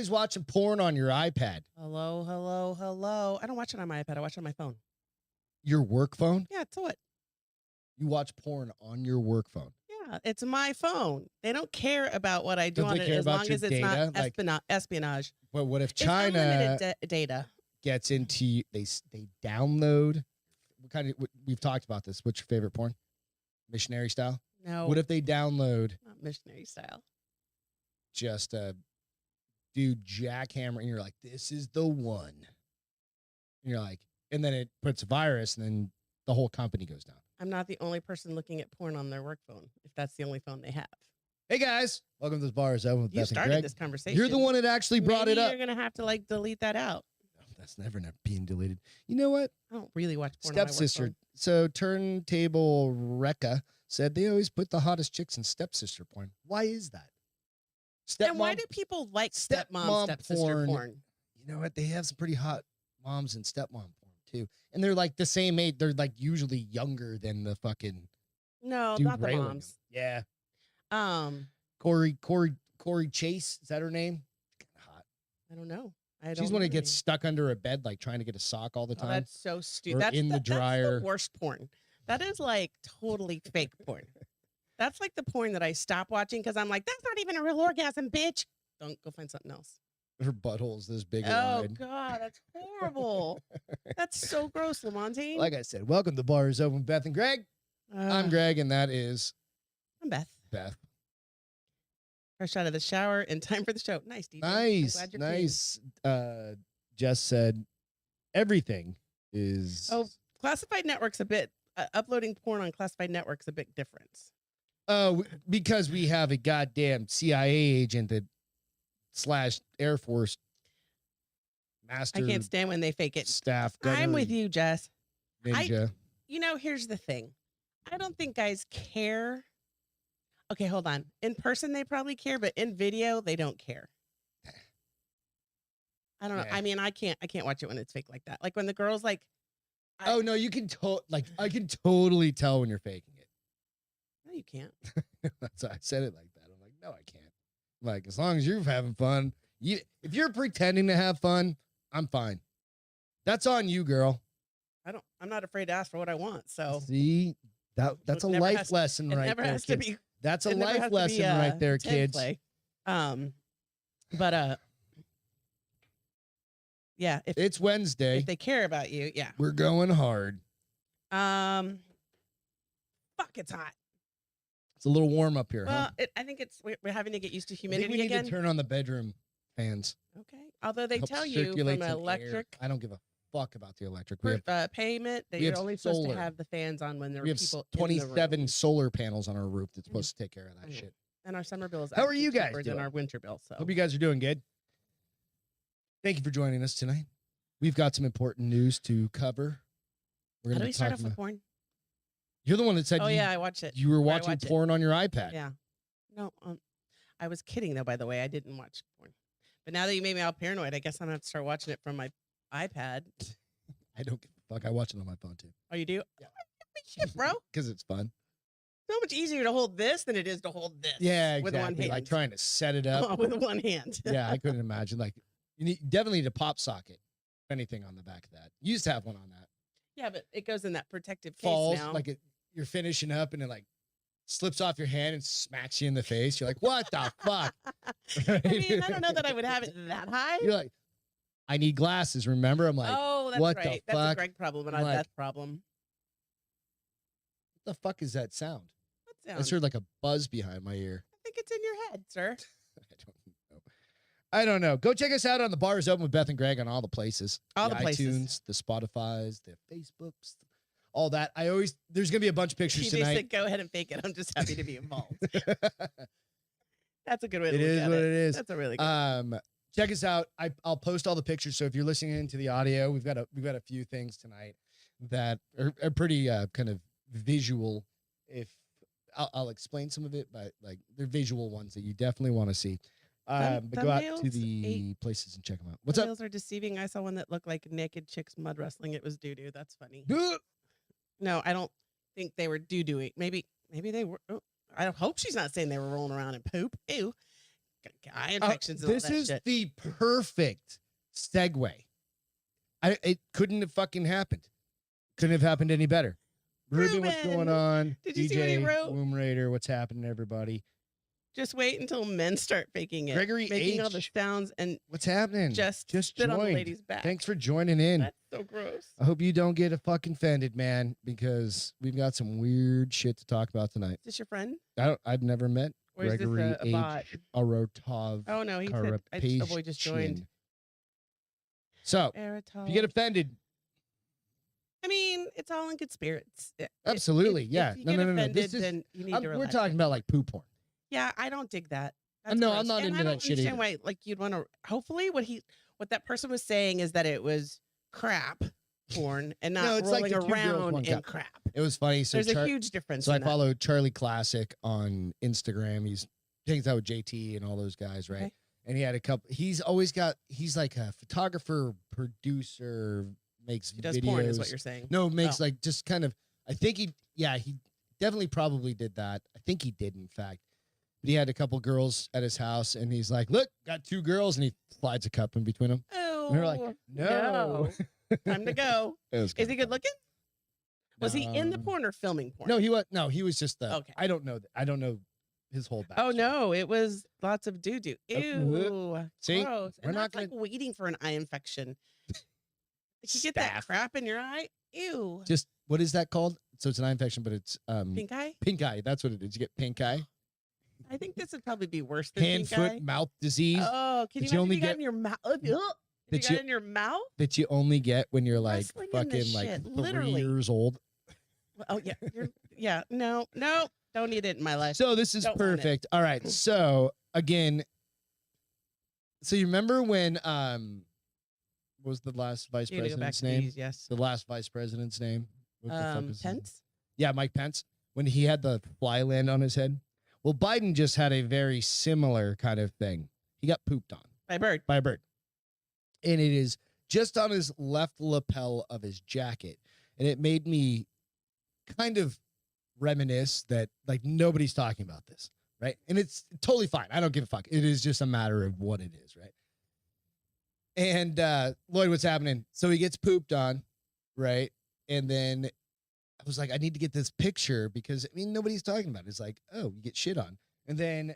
always watching porn on your iPad? Hello, hello, hello. I don't watch it on my iPad. I watch it on my phone. Your work phone? Yeah, so what? You watch porn on your work phone? Yeah, it's my phone. They don't care about what I do Don't on they it care as about long your as it's data? not Like- espionage. But what if It's China unlimited data. gets into they download? We've talked about this. What's your favorite porn? Missionary style? No. What if they download Not missionary style. just a dude jackhammer and you're like, this is the one. And you're like, and then it puts a virus and then the whole company goes down. I'm not the only person looking at porn on their work phone, if that's the only phone they have. Hey guys, welcome to the Bars Open with You Beth and started Greg. this conversation. You're the one that actually brought Maybe it up. You're going to have to delete that out. That's never being deleted. You know what? I don't really watch porn on my work Stepsister. phone. So Turntable Rekka said they always put the hottest chicks in stepsister porn. Why is that? And why do people like stepmom stepsister porn? You know what? They have some pretty hot moms and stepmom porn too. And they're like the same age. They're like usually younger than the fucking No, dude not the railing moms. them. Yeah. Corey Chase. Is that her name? Hot. I don't know. She's one that gets stuck under a bed, like trying to get a sock all the time. That's so stupid. Or That's in the dryer. That's the worst porn. That is like totally fake porn. That's like the porn that I stop watching because I'm like, that's not even a real orgasm, bitch. Don't go find something else. Her butthole's this big. Oh wide. God, that's horrible. That's so gross, Lamontaine. Like I said, welcome to Bars Open with Beth and Greg. I'm Greg, and that is I'm Beth. Beth. Fresh out of the shower in time for the show. Nice, DJ. Nice. Jess said everything is. Oh, classified networks a bit. Uploading porn on classified networks a big difference. Oh, because we have a goddamn CIA agent that / Air Force master. I can't stand when they fake it. Staff. I'm with you, Jess. Ninja. Here's the thing. I don't think guys care. Okay, hold on. In person, they probably care, but in video, they don't care. I don't know. Yeah. I mean, I can't watch it when it's fake like that. Like when the girl's like, Oh no, you can I can totally tell when you're faking it. no, you can't. That's why I said it like that. I'm like, no, I can't. I'm like, as long as you're having fun, if you're pretending to have fun, I'm fine. That's on you, girl. I'm not afraid to ask for what I want. So see, that's a life lesson right there. Never has to be. That's a life lesson right there, kids. Play. But yeah, if it's Wednesday, if they care about you, yeah, we're going hard. Fuck, it's hot. It's a little warm up here, Well, huh? I think we're having to get used to I humidity think we need again. to turn on the bedroom fans. Okay. Although they Help tell you from circulate some electric air. I don't give a fuck about the electric. We have payment that we you're have only supposed solar. to have the fans on when there are we have people 27 in the room. solar panels on our roof that's supposed to take care of that Mhm. shit. And our summer bill is How are actually you guys cheaper than doing? our winter bill. So Hope you guys are doing good. Thank you for joining us tonight. We've got some important news to cover. We're how going do to we be start talking off with about. porn? You're the one that said Oh yeah, I watched it. you were Or I watching watch it. porn on your iPad. Yeah. No, I was kidding though. By the way, I didn't watch porn. But now that you made me all paranoid, I guess I'm gonna have to start watching it from my iPad. I don't give a fuck. I watch it on my phone too. Oh, you do? Yeah. Shit, bro. Because it's fun. So much easier to hold this than it is to hold this. Yeah, with one exactly. hand. Like trying to set it up. with one hand. Yeah, I couldn't imagine. Like you definitely need a pop socket. Anything on the back of that. You used to have one on that. Yeah, but it goes in that protective case Falls now. like you're finishing up and it like slips off your hand and smacks you in the face. You're like, what the fuck? I mean, I don't know that I would have it that high. You're like, I need glasses. Remember? I'm like, oh, that's what right. the That's a fuck? Greg problem and I'm not like, Beth problem. what the fuck is that sound? What I sound? heard like a buzz behind my ear. I think it's in your head, sir. I don't know. Go check us out on the Bars Open with Beth and Greg on all the places. All the places. iTunes, the Spotify's, the Facebooks, all that. There's going to be a bunch of pictures TJ tonight. said, go ahead and fake it. I'm just happy to be involved. That's a good way to It look is at what it. it is. That's a really good Check us out. I'll post all the pictures. So if you're listening into the audio, we've got a few things tonight that are pretty kind of visual. If I'll explain some of it, but like they're visual ones that you definitely want to see. But go out to the places and check them out. What's up? Thumbnails are deceiving. I saw one that looked like naked chicks mud wrestling. It was doo-doo. That's funny. Duh! No, I don't think they were doo-dooing. Maybe they were. Oh, I hope she's not saying they were rolling around in poop. Ew. eye infections and all This that is shit. the perfect segue. It couldn't have fucking happened. Couldn't have happened any better. Ruben, what's going Ruben, on? did you see what he wrote? Womb Raider, what's happening, everybody? Just wait until men start faking it. Gregory making all the H. sounds and What's happening? just joined. on the lady's back. Thanks for joining in. That's so gross. I hope you don't get a fucking offended, man, because we've got some weird shit to talk about tonight. Is this your friend? I've never met Or is this Gregory a bot? H. Arotov. Oh no, he said a boy just joined. Karapetian. So, if you get offended, I mean, it's all in good spirits. absolutely, yeah. If you No, get no, no, no. offended, This is then you need to we're relax. talking about like poo porn. Yeah, I don't dig that. No, I'm gross. not And into I that don't shit understand either. why, like, you'd want to. Hopefully, what that person was saying is that it was crap porn and not No, it's like rolling the Two Girls, around One in Cup. crap. It was funny. So There's a huge difference. So I in that. follow Charlie Classic on Instagram. He's hangs out with JT and all those guys, right? Okay. And he had a couple. He's like a photographer, producer, makes He does videos. porn, is what you're saying. No, makes Oh. like just kind of. I think he definitely probably did that. I think he did, in fact. But he had a couple girls at his house, and he's like, "Look, got two girls," and he slides a cup in between them. Oh, And they're like, "No, time to go. It was Is kinda he good funny. looking? Was he in the No. porn or filming porn? No, he was. No, he was just the. Okay. I don't know. I don't know his whole backstory. Oh no, it was lots of doo doo. Ew. See? Gross. We're And not that's like waiting for an eye infection. Like you get that Staph. crap in your eye. Ew. Just what is that called? So it's an eye infection, but it's Pink eye? pink eye. That's what it is. You get pink eye, I think this would probably be worse than hand, pink foot, eye. mouth disease Oh, can that you you imagine only if you got get- in your mouth? If you that got you- it in your mouth? that you only get when you're like Wrestling in this fucking like shit, 3 literally. years old. Oh yeah. Yeah. No, don't need it in my life. So this is Don't want it. perfect. All right. So again, so you remember when what was the last vice You need to go back president's to name? these, yes. The last vice president's name? What the fuck is his name? Pence? Yeah, Mike Pence, when he had the fly land on his head. Well, Biden just had a very similar kind of thing. He got pooped on By bird. by a bird. And it is just on his left lapel of his jacket. And it made me kind of reminisce that like nobody's talking about this, right? And it's totally fine. I don't give a fuck. It is just a matter of what it is, right? And Lloyd, what's happening? So he gets pooped on, right? And then I was like, I need to get this picture because I mean nobody's talking about it. It's like, oh, you get shit on. And then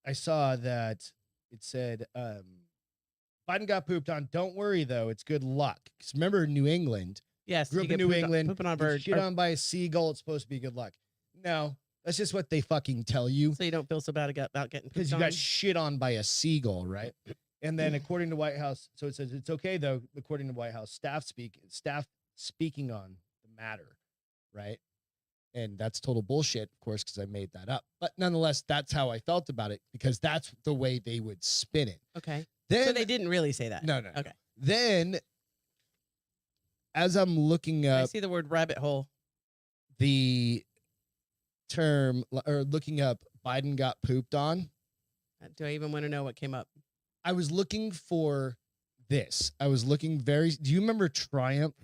I saw that it said Biden got pooped on. Don't worry though, it's good luck. Because remember New England, Yes. grew you up in get New pooped England, Pooping on a get bird. shit on by a seagull. It's supposed to be good luck. No, that's just what they fucking tell you So you don't feel so bad about getting because pooped you on. got shit on by a seagull, right? And then according to White House, so it says it's okay though. According to White House staff speaking on the matter, right? And that's total bullshit, of course, because I made that up. But nonetheless, that's how I felt about it because that's the way they would spin it. Okay. Then So they didn't really say that. no. Okay. Then, as I'm looking I up see the word rabbit hole. the term or looking up Biden got pooped on, Do I even want to know what came up? I was looking for this. I was looking do you remember Triumph,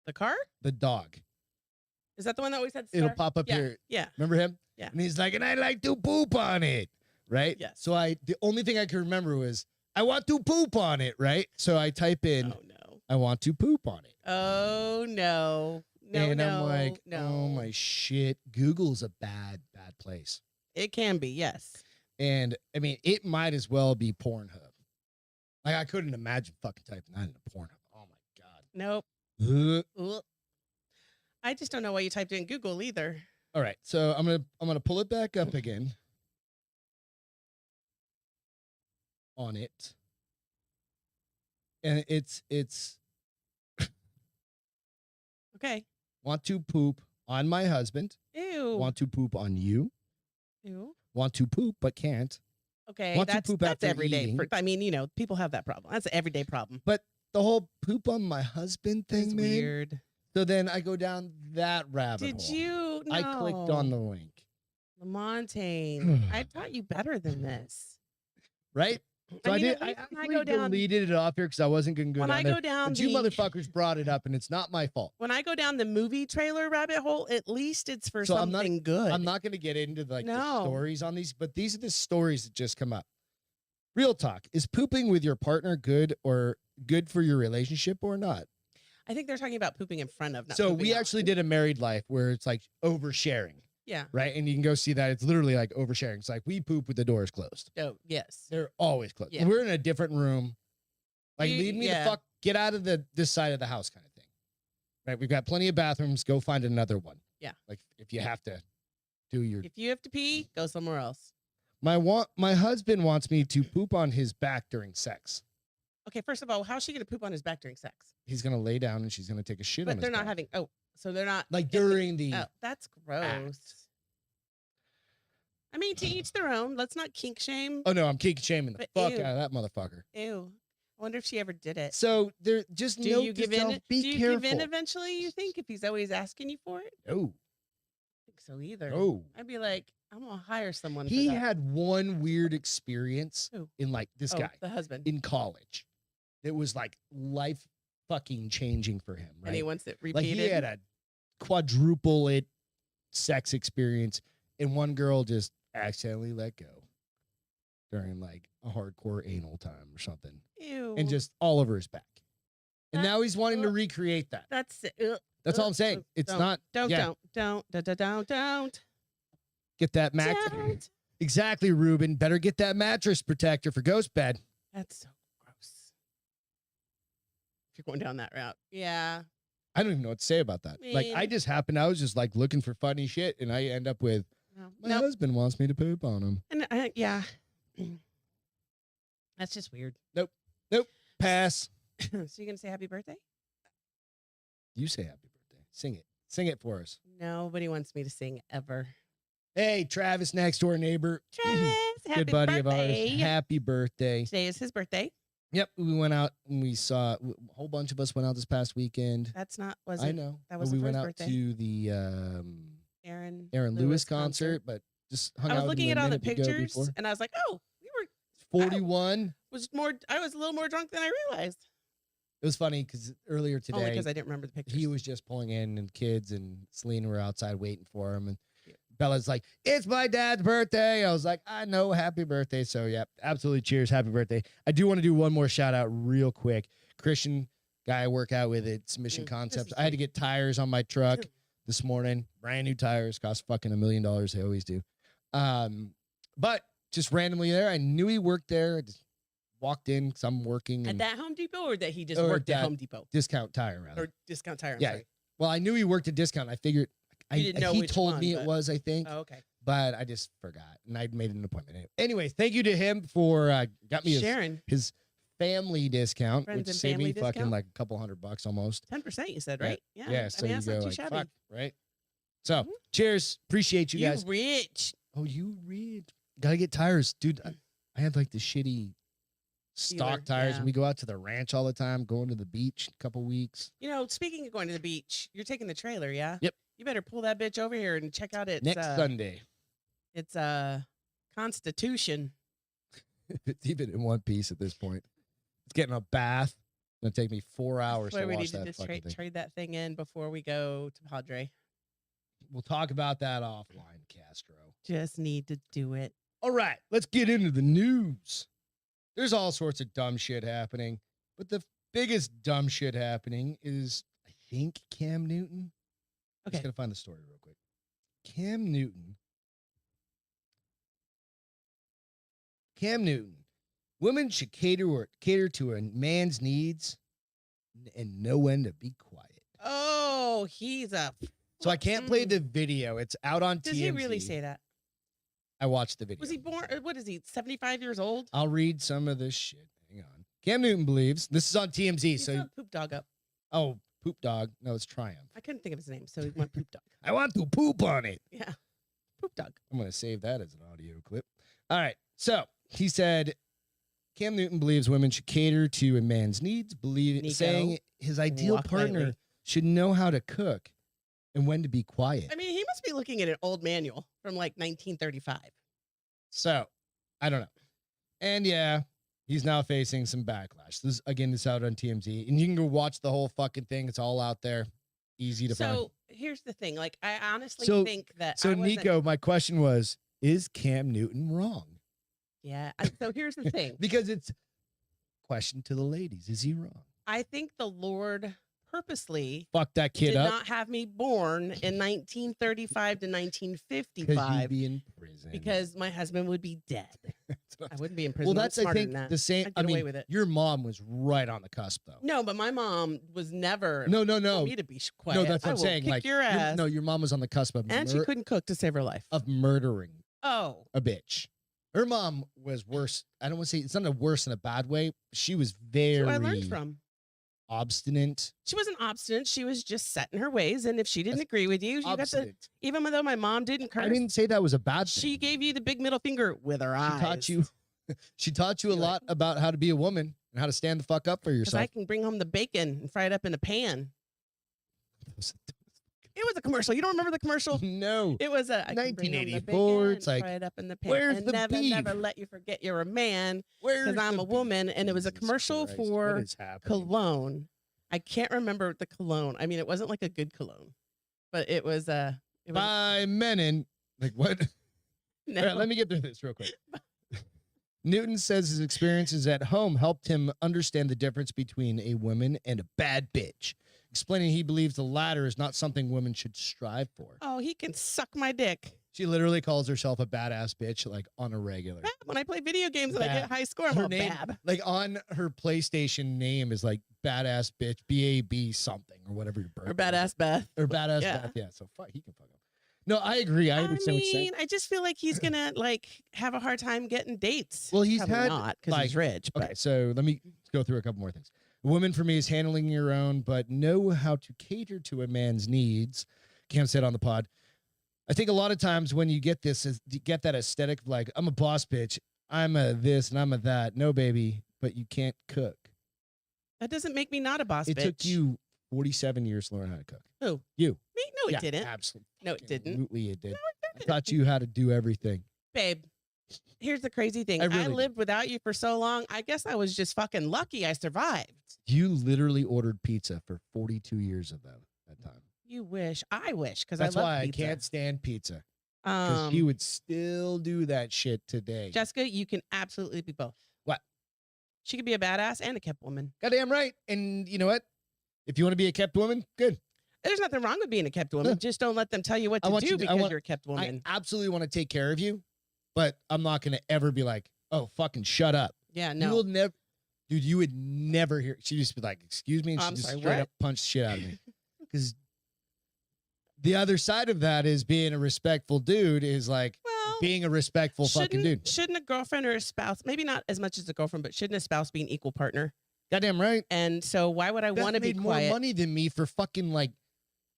The car? the dog? Is that the one that always had It'll star? pop up Yeah. here. Yeah. Remember him? Yeah. And he's like, and I like to poop on it. Right? Yes. So the only thing I could remember was I want to poop on it, right? So I type in Oh no. I want to poop on it. Oh no. No. and no, I'm like, no. oh my shit. Google's a bad place. It can be, yes. And I mean, it might as well be Pornhub. Like I couldn't imagine fucking typing that into Pornhub. Oh my Nope. god. Ugh. I just don't know why you typed it in Google either. All right, so I'm gonna pull it back up again on it, and it's Okay. want to poop on my husband, Ew. want to poop on you, Ew. want to poop but can't. Okay. Want to That's poop after everyday. eating. I mean, you know, people have that problem. That's an everyday problem. But the whole poop on my husband thing, It's man. weird. So then I go down that rabbit Did hole. you? No. I clicked on the link, Lamontagne. I taught you better than this. right? So I mean, did. at I least when I actually go down, deleted it off here because I wasn't going to go when down I there. go down But you the motherfuckers brought it up, and it's not my fault. when I go down the movie trailer rabbit hole, at least it's for So something good. I'm not going to get into the No. stories on these, but these are the stories that just come up. Real talk: is pooping with your partner good for your relationship or not? I think they're talking about pooping in front of. Not So pooping we on. actually did a married life where it's like oversharing, Yeah. right? And you can go see that. It's literally like oversharing. It's like we poop with the doors closed. Oh yes. They're always closed. Yeah. We're in a different room. Like, You- leave me yeah. the fuck, get out of this side of the house kind of thing. Right? We've got plenty of bathrooms. Go find another one. Yeah. Like, if you have to do your. If you have to pee, go somewhere else. My husband wants me to poop on his back during sex. Okay, first of all, how's she gonna poop on his back during sex? He's gonna lay down and she's gonna take a shit on But his they're not back. having. Oh, so they're not Like during the. Oh, that's gross. I mean, to each their own. Let's not kink shame. Oh no, I'm kink shaming the But fuck ew. out of that motherfucker. Ew. I wonder if she ever did it. So there, just Do note you to give in? self, be Do you careful. give in eventually? You think if he's always asking you for it? No, I don't think so either. no. I'd be like, I'm gonna hire someone. He for that. had one weird experience Who? in like this Oh, guy the husband, in college. It was like life fucking changing for him, right? and he wants it Like repeated. he had a quadruple it sex experience, and one girl just accidentally let go during like a hardcore anal time or something, Ew. and just all over his back. And That- now he's wanting to ugh. recreate that. That's That's all I'm saying. It's not. Don't yeah, don't get that mattress. don't. Exactly, Ruben. Better get that mattress protector for ghost bed. That's so gross. If you're going down that route, yeah. I don't even know what to say about that. Like, I mean- just happened. I was just like looking for funny shit, and I end up with No, my nope. husband wants me to poop on him. And yeah, that's just weird. Pass. So you're gonna say happy birthday? You say happy birthday. Sing it. Sing it for us. Nobody wants me to sing ever. Hey, Travis, next door neighbor. Travis, happy Good buddy birthday. of ours. Happy birthday. Today is his birthday. Yep, we went out and we saw a whole bunch of us went out this past weekend. That's not was I it know. that but was we the went first out birthday? to the Aaron Lewis concert, but just hung I out was with looking him at a all the minute ago pictures, before. and I was like, oh, we were 41. I was a little more drunk than I realized. It was funny because earlier Only today because I didn't remember the pictures. he was just pulling in, and kids and Selena were outside waiting for him, and Cute. Bella's like, "It's my dad's birthday." I was like, "I know, happy birthday!" So yeah, absolutely, cheers, happy birthday. I do want to do one more shout out real quick. Christian guy I work out with at Mission this Concepts. is I had to get tires on my truck this morning. Brand new tires, cost fucking $1 million. They always do. But just randomly there, I knew he worked there. I just walked in because I'm working At and that Home Depot, or that he just Or worked at that- Home Depot discount tire rather. or Discount Tire. I'm Yeah. sorry. Well, I knew he worked at discount. I figured You didn't know he which told one, me but- it was, I think, Oh, okay. but I just forgot and I made an appointment. Anyways, thank you to him for got me Sharon, his family discount, Friends which and saved me family fucking discount? like a couple $100 almost. 10%. You said Yeah. right? Yeah, so I mean, you that's go not too like, shabby. fuck, right? So, Mhm. cheers. Appreciate you You guys. rich. Oh, you read. Gotta get tires, dude. I have like the shitty stock Dealer, tires, yeah. and we go out to the ranch all the time, going to the beach a couple weeks. You know, speaking of going to the beach, you're taking the trailer, yeah? Yep. You better pull that bitch over here and check out its Next Sunday. It's Constitution. It's even in one piece at this point. It's getting a bath. It's gonna take me 4 hours Where to we wash need to that just fucking thing. trade that thing in before we go to Padre. We'll talk about that offline, Castro. Just need to do it. All right, let's get into the news. There's all sorts of dumb shit happening, but the biggest dumb shit happening is, I think, Cam Newton. I'm Okay. just gonna find the story real quick. Cam Newton. Women should cater to a man's needs and know when to be quiet. Oh, he's a. So I can't play the video. It's out on Does TMZ. he really say that? I watched the video. Was he born? What is he? 75 years old? I'll read some of this shit. Hang on. Cam Newton believes this is on TMZ. He's So, not Poop Dog up. oh, poop dog. No, it's Triumph. I couldn't think of his name, so he went Poop Dog. I want to poop on it. Yeah, Poop Dog. I'm going to save that as an audio clip. All right. So he said Cam Newton believes women should cater to a man's needs, Nico, saying his ideal walk partner lightly. should know how to cook and when to be quiet. I mean, he must be looking at an old manual from like 1935. So I don't know. And yeah, He's now facing some backlash. This is out on TMZ, and you can go watch the whole fucking thing. It's all out there, easy to find. So here's the thing. Like, I honestly So- think that. So I wasn't- Nico, my question was: is Cam Newton wrong? Yeah. So here's the thing. Because it's question to the ladies: is he wrong? I think the Lord purposely Fuck that kid did up not have me born in 1935 to because 1955 you'd be in prison. because my husband would be dead. I wouldn't be in prison. Well, I'm that's I smarter think than that. the same. I'd I get away mean, with it. your mom was right on the cusp, though. No, but my mom was never. No, told me to be quiet. no. That's what I I'm will saying. Kick Like, your ass. no, your mom was on the cusp of and she couldn't cook to save her life. of murdering Oh, a bitch. Her mom was worse. I don't want to say it's not a worse in a bad way. She was very that's what I learned from. obstinate. She wasn't obstinate. She was just set in her ways, and if she didn't agree with you, you got to. Obstinate. Even though my mom didn't curse, I didn't say that was a bad thing. she gave you the big middle finger with her She eyes. taught you. She taught you a You're like- lot about how to be a woman and how to stand the fuck up for Because I yourself. can bring home the bacon and fry it up in a pan. It was a commercial. You don't remember the commercial? No. It was a I can bring home the 1984, bacon, it's like, fry it up in the pan, where's and the never, beef? never let you forget you're a man Where's because I'm the a woman. beef? And it was a Jesus commercial Christ, what for is happening? cologne. I can't remember the cologne. I mean, it wasn't like a good cologne, but it was it was By Menon. Like what? no. All right, let me get through this real quick. Newton says his experiences at home helped him understand the difference between a woman and a bad bitch, explaining he believes the latter is not something women should strive for. Oh, he can suck my dick. She literally calls herself a badass bitch, like on a regular. Bab. When I play video games and I Bab. get high score, I'm Her all name, bab. like on her PlayStation name is like badass bitch, BAB something or whatever your birthday Or badass Beth. or badass Yeah. Beth. Yeah, so fuck, he can fuck up. No, I agree. I understand what you're saying. I just feel like he's gonna like have a hard time getting dates. Well, he's Probably had, not because like- he's rich. But Okay, so let me go through a couple more things. A woman for me is handling your own, but know how to cater to a man's needs. Cam said on the pod. I think a lot of times when you get this, you get that aesthetic of like, I'm a boss bitch, I'm a this and I'm a that. No, baby, but you can't cook. that doesn't make me not a boss It bitch. took you 47 years to learn how to cook. Who? You. Me? No, it Yeah, didn't. Absolutely. No, it didn't. Absolutely, it did. No, I it didn't. taught you how to do everything. Babe, here's the crazy thing. I I, really did. lived without you for so long. I guess I was just fucking lucky I survived. You literally ordered pizza for 42 years of that time. You wish. I wish because That's I love why pizza. I can't stand pizza. Because you Um, would still do that shit today. Jessica, you can absolutely be both. What? She could be a badass and a kept woman. Goddamn right. And you know what? If you want to be a kept woman, good. There's nothing wrong with being a kept woman. No. Just don't let them tell you what I to want do you to- I because want- you're a kept woman. I absolutely want to take care of you, but I'm not going to ever be like, oh, fucking shut up. Yeah, You no. will never, dude, you would never hear. She'd just be like, excuse me. And Oh, she'd I'm just sorry, straight what? up punch the shit out of me. Because the other side of that is being a respectful dude is like Well, being a respectful fucking dude. Shouldn't a girlfriend or a spouse, maybe not as much as a girlfriend, but shouldn't a spouse be an equal partner? Goddamn right. And so why would I Beth want to be made more quiet? money than me for fucking like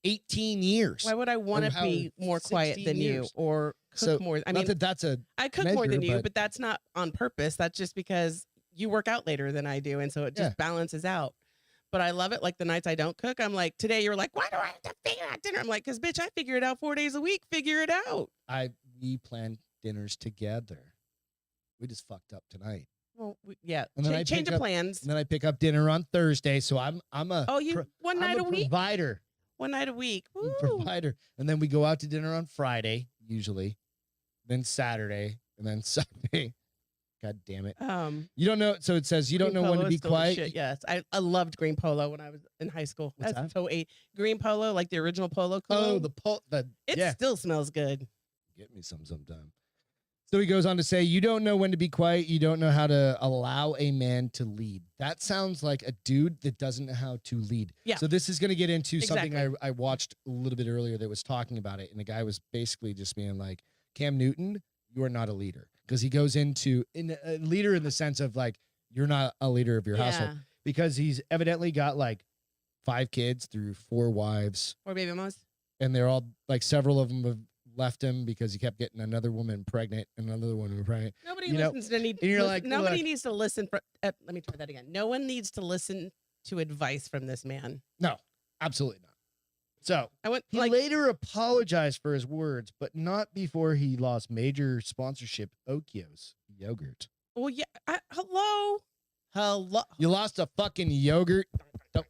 18 years. Why would I want to how- be more quiet 16 than you years. or cook So, more? I Not mean, that that's a I cook more than measure, you, but- but that's not on purpose. That's just because you work out later than I do. And so it just Yeah. balances out. But I love it. Like the nights I don't cook, I'm like, today you're like, why do I have to figure out dinner? I'm like, because bitch, I figure it out 4 days a week. Figure it out. we plan dinners together. We just fucked up tonight. Well, yeah. And then I Change pick of up- plans. And then I pick up dinner on Thursday, so I'm a Oh, you one night a week? provider. One night a week. I'm a Woo. provider. And then we go out to dinner on Friday, usually. Then Saturday, and then Sunday. God damn it. You don't know. So it says you don't Green know when polo to be is still the quiet. shit, yes, I loved green polo when I was in high school. What's That's that? so green polo, like the original polo cologne. Oh, it yeah. still smells good. Get me some sometime. So he goes on to say, you don't know when to be quiet. You don't know how to allow a man to lead. That sounds like a dude that doesn't know how to lead. Yeah. So this is going to get into something Exactly. I watched a little bit earlier that was talking about it. And the guy was basically just being like, Cam Newton, you are not a leader. Because he goes into a leader in the sense of like, you're not a leader of your household. Because he's evidently got like 5 kids through 4 wives. Or baby mamas. And they're all like several of them have left him because he kept getting another woman pregnant and another woman pregnant. Nobody You know, listens to any. and you're like, nobody look. needs to listen for. Let me try that again. No one needs to listen to advice from this man. No, absolutely not. So I went he like, later apologized for his words, but not before he lost major sponsorship Okios yogurt. well, yeah. Hello. Hello. You lost a fucking yogurt. Don't,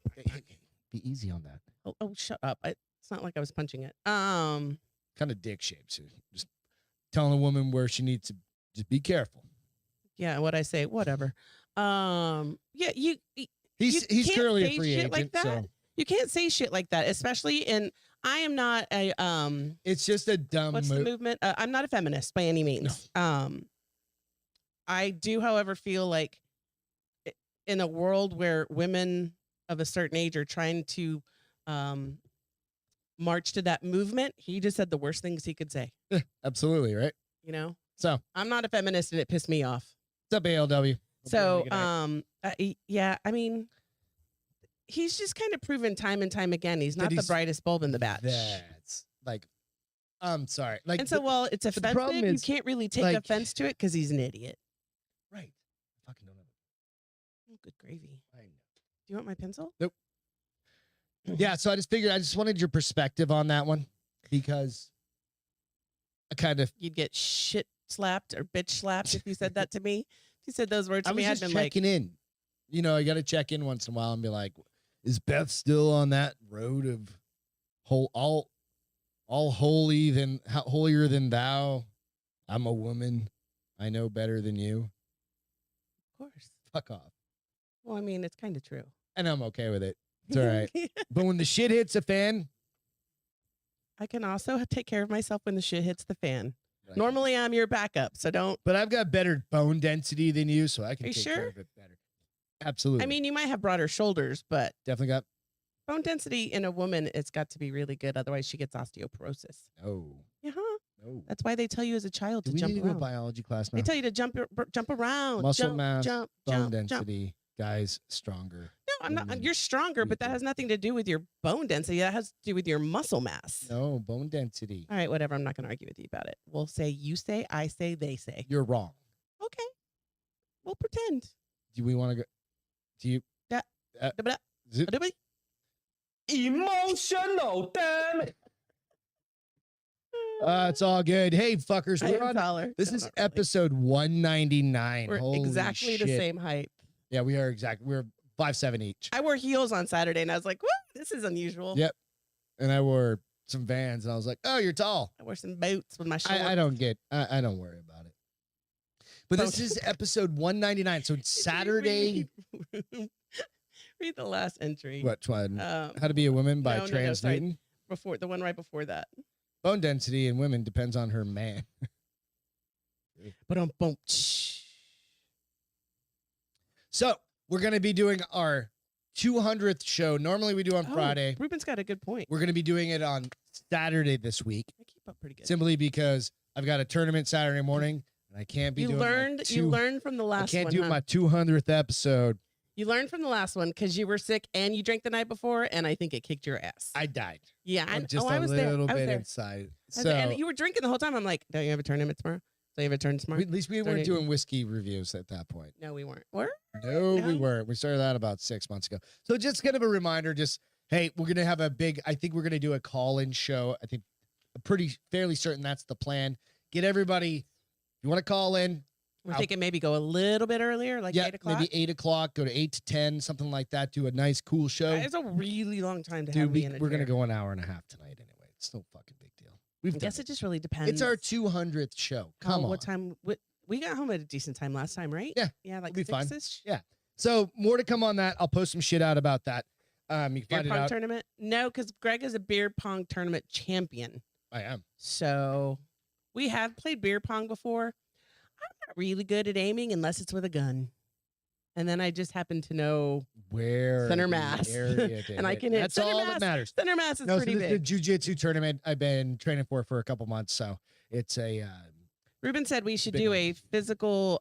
be easy on that. Oh, shut up. It's not like I was punching it. Kind of dick shapes. Just telling a woman where she needs to just be careful. Yeah, what I say, whatever. Yeah, He's can't currently say a free shit agent, like that. so You can't say shit like that, especially in. I am not a it's just a dumb what's the movement? I'm not a feminist by any means. I do, however, feel like in a world where women of a certain age are trying to march to that movement, he just said the worst things he could say. Absolutely, right? You know? So, I'm not a feminist and it pissed me off. what's up, ALW? So, yeah, I mean, he's just kind of proven time and time again he's not the brightest bulb in the batch. That's like, I'm sorry. Like, and so, well, it's offensive. problem is, you can't really take like, offense to it because he's an idiot. right? Fucking don't know. Oh, good gravy. I know. Do you want my pencil? Nope. Yeah, so I just wanted your perspective on that one because I kind of You'd get shit slapped or bitch slapped if you said that to me. If you said those words to me, was I'd just been like, checking in. You know, I got to check in once in a while and be like, is Beth still on that road of all holier than thou? I'm a woman. I know better than you. of course. Fuck off. Well, I mean, it's kind of true. And I'm okay with it. It's all right. But when the shit hits a fan, I can also take care of myself when the shit hits the fan. like, Normally, I'm your backup, so don't. but I've got better bone density than you, so I can Are you take care sure? of it better. Absolutely. I mean, you might have broader shoulders, but definitely got bone density in a woman, it's got to be really good. Otherwise, she gets osteoporosis. no. Yeah, that's why they tell you as a child Do to we jump need to go to around. biology class now? They tell you to jump around, Muscle jump, mass, jump, bone jump, density, jump. guys stronger. No, I'm not. women You're stronger, but that weaker. has nothing to do with your bone density. That has to do with your muscle mass. No, bone density. All right, whatever. I'm not going to argue with you about it. We'll say you say, I say, they say. You're wrong. Okay. We'll pretend. Do we want to go? Do you? Da-ba-da, Zip. da-ba-da. Emotional, damn it. It's all good. Hey, fuckers, I we're am on. taller. This No, is not really. episode 199. We're Holy exactly the shit. same height. Yeah, we are exactly. We're 5'7" each. I wore heels on Saturday, and I was like, "What? This is unusual." Yep. And I wore some Vans, and I was like, "Oh, you're tall." I wore some boots with my shorts. I don't get. I don't worry about it. But this is episode 199. So it's Saturday. Read the last entry. What one? Um, How to Be a Woman by no, Trans sorry. Newton. Before the one right before that. Bone density in women depends on her man. But boom. So we're gonna be doing our 200th show. Normally we do on Friday. Ruben's got a good point. We're gonna be doing it on Saturday this week, I keep up pretty good. simply because I've got a tournament Saturday morning, and I can't be You doing. you learned from the I last can't one. do huh? my 200th episode. You learned from the last one because you were sick and you drank the night before, and I think it kicked your ass. I died. Yeah, I'm I just I a was there. little I was bit there. inside. I was So there. And you were drinking the whole time. I'm like, don't you have a tournament tomorrow? Don't you have a tournament tomorrow? at least we weren't doing whiskey reviews at that point. No, we weren't. Were? No, we No? weren't. We started that about 6 months ago. So just kind of a reminder, just, hey, we're going to have I think we're going to do a call-in show. I think I'm fairly certain that's the plan. Get everybody, if you want to call in. We're thinking maybe go a little bit earlier, like 8 o'clock. Maybe 8 o'clock, go to 8 to 10, something like that. Do a nice, cool show. It's a really long time to Dude, have me in a we're going to chair. go an hour and a half tonight anyway. It's no fucking big deal. I guess it just really depends. It's our 200th show. Come on. What time? We got home at a decent time last time, right? Yeah, Yeah, like we'll be fine. 6-ish. Yeah. So more to come on that. I'll post some shit out about that. You can Beer find it pong out. tournament? No, because Greg is a beer pong tournament champion. I am. So we have played beer pong before. I'm not really good at aiming unless it's with a gun. And then I just happen to know Where Center the mass. area to And I hit. can hit That's center all mass. that matters. center mass is No, so pretty this is the big. jiu-jitsu tournament I've been training for a couple months. So it's a Ruben said we should big do one. a physical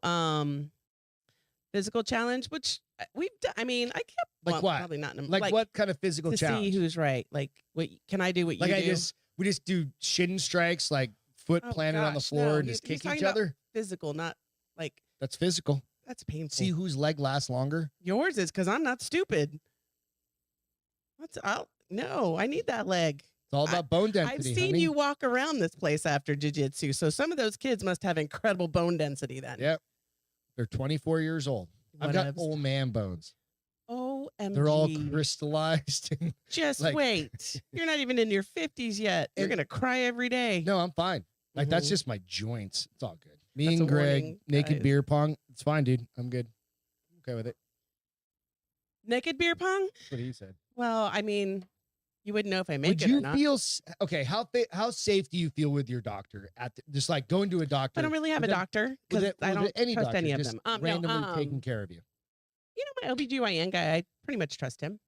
challenge, which we've done. I mean, I kept Like what? Probably not in a, like what kind of physical to challenge? see who's right. Like, what can I do? What Like you do? we just do shin strikes, like foot Oh, planted on the gosh, floor no. and He's just kick talking each about other. Physical, not like That's physical. that's painful. See whose leg lasts longer. Yours is because I'm not stupid. No, I need that leg. It's all about bone density. I've seen honey. you walk around this place after jiu-jitsu, so some of those kids must have incredible bone density then. Yep. They're 24 years old. I've got Whatevs. old man bones. OMG. They're all crystallized. And Just like, wait. You're not even in your 50s yet. You're And- going to cry every day. no, I'm fine. Like that's Mhm. just my joints. It's all good. Me That's and a Greg, warning, naked guys. beer pong. It's fine, dude. I'm good. I'm okay with it. Naked beer pong? That's what he said. Well, I mean, you wouldn't know if I make Would it or you not. feel okay? How safe do you feel with your doctor at just like going to a doctor? I don't really have a with doctor with because I don't any trust doctor, any of just them. randomly taking care of you. You know, my OBGYN guy, I pretty much trust him.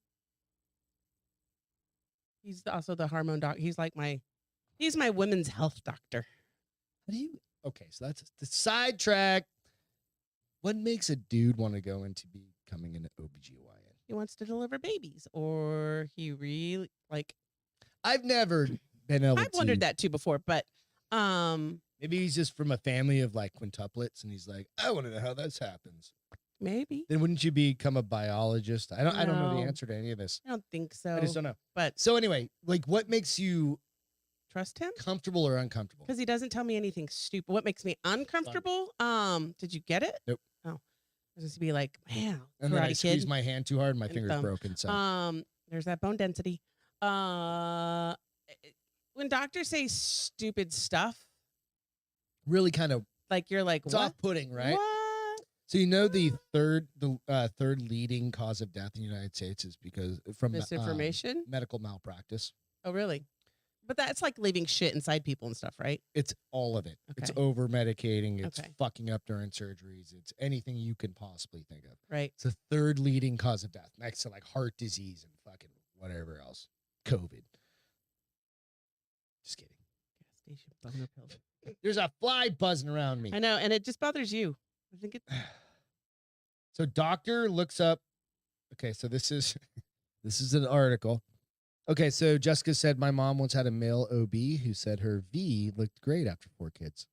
He's also the hormone doc. He's my women's health doctor. How do you? Okay, so that's the sidetrack. What makes a dude want to go into becoming an OBGYN? He wants to deliver babies, or he really I've never been able I've to. wondered that too before, but Maybe he's just from a family of like quintuplets, and he's like, I want to know how this happens. maybe. Then wouldn't you become a biologist? I don't know the No. answer to any of this. I don't think so. I just don't know. But So anyway, like, what makes you trust him comfortable or uncomfortable? because he doesn't tell me anything stupid. What makes me uncomfortable? Did you get it? Nope. Oh, I was just be like, man, And then I Karate squeeze Kid. my hand too hard, and my and finger's thumb. broken. So There's that bone density. When doctors say stupid stuff, really kind of like you're like, it's what? off-putting, right? What? So you know the third leading cause of death in the United States is because from Misinformation? medical malpractice. Oh, really? But that's like leaving shit inside people and stuff, right? It's all of it. It's Okay. over medicating. It's Okay. fucking up during surgeries. It's anything you can possibly think of. Right. It's the third leading cause of death, next to like heart disease and fucking whatever else. COVID. Just kidding. Gas station boner pills. There's a fly buzzing around me. I know, and it just bothers you. I think it. So doctor looks up. Okay, so this is this is an article. Okay, so Jessica said my mom once had a male OB who said her V looked great after 4 kids.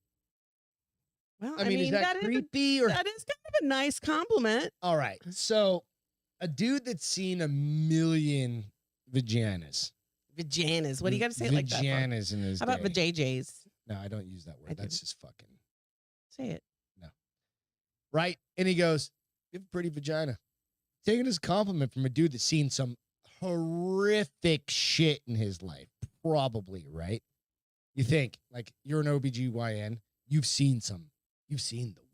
Well, I mean, is that is creepy or that is kind of a nice compliment. all right? So a dude that's seen a million vaginas. Vaginas. What do you got to say it like that? For? Vaginas in his How about day. vajayjays? No, I don't use that word. I That's do. just fucking Say it. right. And he goes, "You have a pretty vagina." Taking his compliment from a dude that's seen some horrific shit in his life, probably, right? You think like you're an OBGYN, you've seen the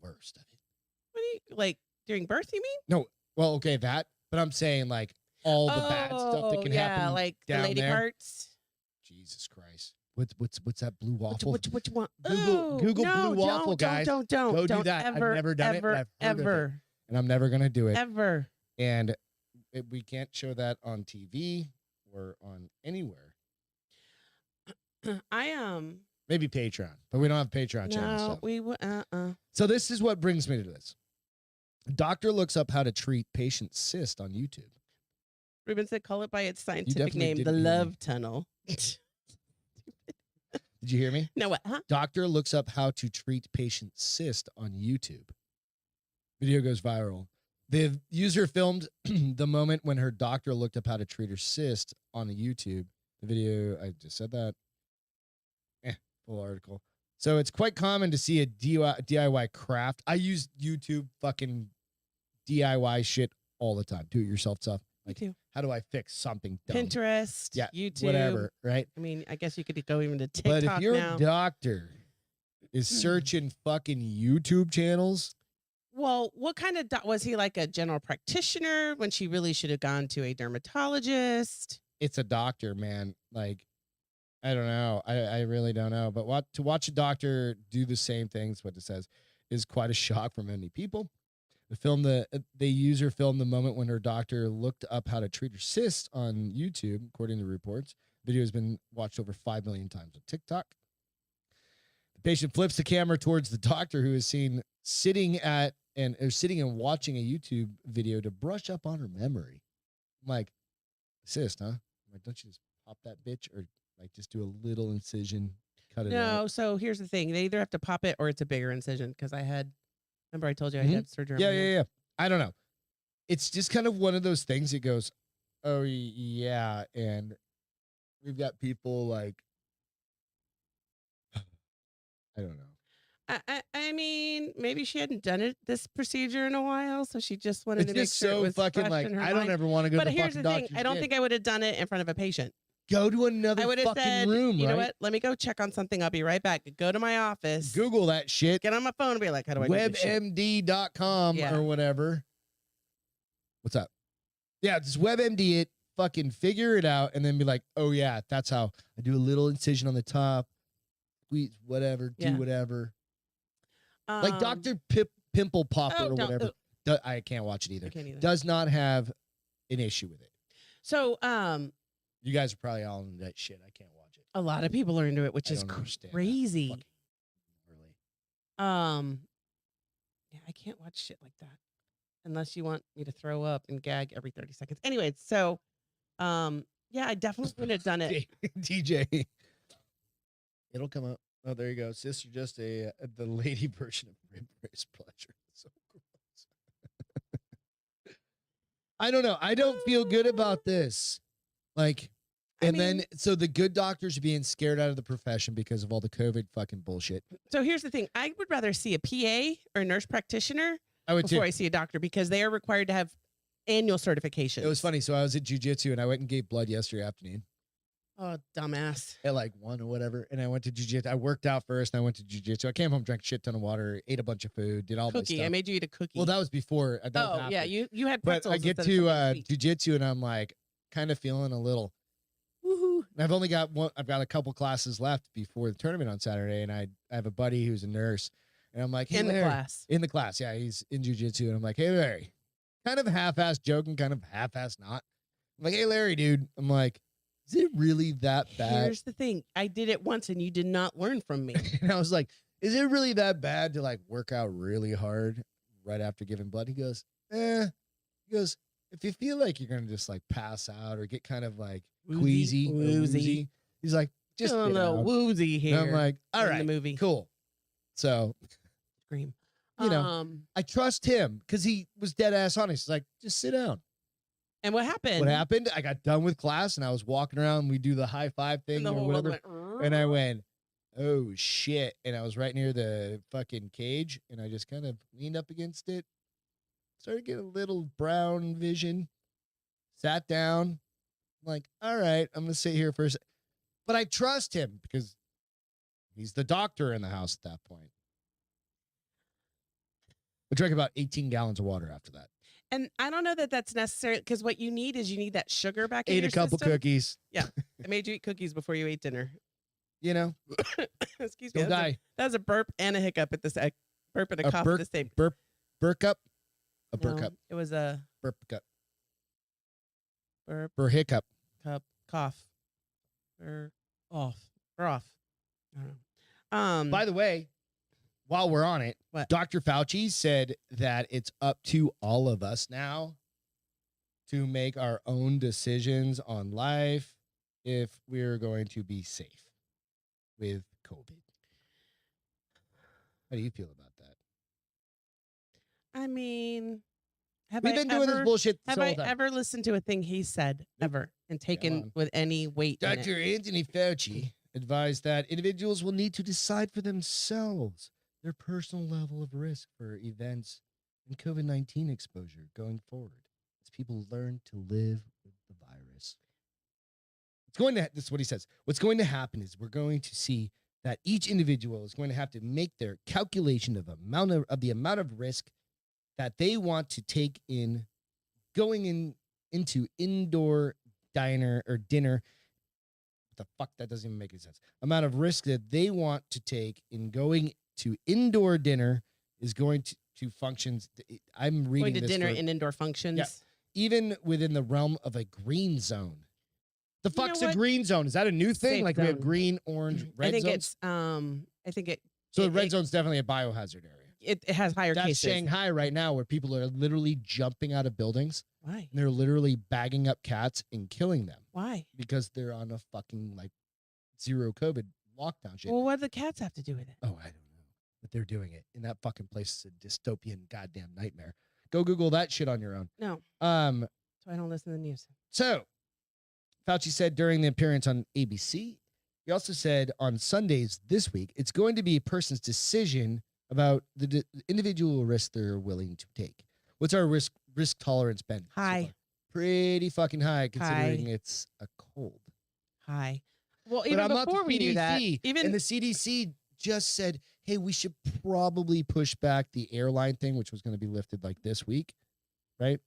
worst of it. What do you like during birth? You mean? Well, okay, that, but I'm saying like all the bad stuff that can happen. like the down lady there. parts. Jesus Christ. What's that blue waffle? What you want? Google no, blue waffle, guys. Don't Go do don't that. I've Ever, never done it, ever, but I've heard of it. ever, And I'm never gonna do it. ever. And we can't show that on TV or on anywhere. I Maybe Patreon, but we don't have a Patreon channel. no, So. we would So this is what brings me to this. A doctor looks up how to treat patient cyst on YouTube. Ruben said, call it by its scientific definitely name, the didn't hear me. love tunnel. Did you hear me? No, what? Huh? Doctor looks up how to treat patient cyst on YouTube. Video goes viral. The user filmed the moment when her doctor looked up how to treat her cyst on a YouTube. The video, I just said that. Full article. So it's quite common to see a DIY craft. I use YouTube fucking DIY shit all the time. Do it yourself stuff. Me too. How do I fix something dumb? Pinterest, Yeah, YouTube, whatever, right? I mean, I guess you could go even to TikTok But if your now. doctor is searching fucking YouTube channels, Well, what kind of was he like a general practitioner when she really should have gone to a dermatologist? it's a doctor, man. Like, I don't know. I really don't know. But to watch a doctor do the same things, what it says, is quite a shock for many people. The user filmed the moment when her doctor looked up how to treat her cyst on YouTube, according to reports. The video has been watched over 5 million times on TikTok. The patient flips the camera towards the doctor, who is seen sitting and watching a YouTube video to brush up on her memory. I'm like, cyst, huh? I'm like, don't you just pop that bitch or like just do a little incision, cut it out? No, so here's the thing. They either have to pop it or it's a bigger incision because remember I told you I had surgery on my hand? Yeah. I don't know. It's just kind of one of those things that goes, oh, yeah. And we've got people like, I don't know. I mean, maybe she hadn't done this procedure in a while, so she just wanted It's to make just sure it so was fucking fresh like, in her I don't mind. ever want to go But to the here's fucking the thing: doctor's I don't again. think I would have done it in front of a patient. Go to another I would have fucking said, room, you right? know what? Let me go check on something. I'll be right back. Go to my office. Google that shit. Get on my phone and be like, how do I do this shit? WebMD.com Yeah. or whatever. What's up? Yeah, just WebMD it, fucking figure it out, and then be like, oh yeah, that's how I do a little incision on the top. Squeeze whatever, do Yeah. whatever. Like Dr. Pimple Popper or whatever. I can't watch it either. I can't either. Does not have an issue with it. So, You guys are probably all into that shit. I can't watch it. a lot of people are into it, which I is don't understand that. crazy. Fucking really. Yeah, I can't watch shit like that unless you want me to throw up and gag every 30 seconds. Anyway, so, yeah, I definitely would have done it. DJ. It'll come up. Oh, there you go. Sister, just the lady version of rib race pleasure. So gross. I don't know. I don't feel good about this. Like, then so the good doctors are being scared out of the profession because of all the COVID fucking bullshit. So here's the thing. I would rather see a PA or a nurse practitioner I would before too. I see a doctor because they are required to have annual certifications. It was funny. So I was at jiu-jitsu and I went and gave blood yesterday afternoon Oh, dumbass. at like 1 or whatever. And I went to jiu-jitsu. I worked out first and I went to jiu-jitsu. I came home, drank a shit ton of water, ate a bunch of food, did all my Cookie. stuff. I made you eat a cookie. Well, that was before. That was yeah, after. you had But pretzels. I get instead of to something sweet. jiu-jitsu and I'm like kind of feeling a little woohoo. And I've only got one. I've got a couple classes left before the tournament on Saturday, and I have a buddy who's a nurse, and I'm like, hey, in the Larry. class. In the class, yeah, he's in jiu-jitsu, and I'm like, hey, Larry, kind of half-ass joking, kind of half-ass not. I'm like, hey, Larry, dude, I'm like, is it really that bad? Here's the thing. I did it once, and you did not learn from me. And I was like, is it really that bad to like work out really hard right after giving blood? He goes, He goes, if you feel like you're gonna just like pass out or get kind of like queasy, or woozy, he's like, just a get little out. woozy here. And I'm like, all in right, the movie. cool. So, Scream. you know, I trust him because he was dead ass honest. He's like, just sit down. And what happened? What happened? I got done with class and I was walking around. We do the high five thing And the or whole world whatever. went, And I went, oh shit. And I was right near the fucking cage and I just kind of leaned up against it. Started getting a little brown vision. Sat down. I'm like, all right, I'm going to sit here for a second. But I trust him because he's the doctor in the house at that point. I drank about 18 gallons of water after that. And I don't know that that's necessary because what you need is you need that sugar back in Ate your a couple system. cookies. I made you eat cookies before you ate dinner. You know, Excuse me. don't die. That was a burp and a hiccup at this. Burp and a cough at the same. Burp cup. A No, burp cup. It was a Burp cup. burp Bur hiccup. cup cough. Or off. Or off. I don't know. By the way, while we're on it, What? Dr. Fauci said that it's up to all of us now to make our own decisions on life if we're going to be safe with COVID. How do you feel about that? I mean, have We've I been doing this ever- bullshit Have this I whole time. ever listened to a thing he said ever and taken on. with any weight? in it? Dr. Anthony Fauci advised that individuals will need to decide for themselves their personal level of risk for events and COVID-19 exposure going forward as people learn to live with the virus. This is what he says. What's going to happen is we're going to see that each individual is going to have to make their calculation of the amount of risk that they want to take in going into indoor diner or dinner. What the fuck? That doesn't even make any sense. Amount of risk that they want to take in going to indoor dinner is going to functions. I'm reading Going to this dinner for- in indoor functions. even within the realm of a green zone. The You know fuck's a what? green zone? Is that a new thing? Safe Like we have zone. green, orange, red I think zones? it's I think So the it- red it- zone's definitely a biohazard area. it has higher That's cases. Shanghai right now where people are literally jumping out of buildings Why? and they're literally bagging up cats and killing them Why? because they're on a fucking like zero COVID lockdown shit. Well, what do the cats have to do with it? Oh, I don't know. But they're doing it. And that fucking place is a dystopian goddamn nightmare. Go Google that shit on your own. No, Um, so I don't listen to the news. So, Fauci said during the appearance on ABC He also said on Sundays this week, it's going to be a person's decision about the individual risk they're willing to take. What's our risk tolerance been? so High. far? Pretty fucking high considering High. it's a cold. High. Well, But even I'm not the before we knew that, CDC, even and the CDC just said, hey, we should probably push back the airline thing, which was going to be lifted like this week, right?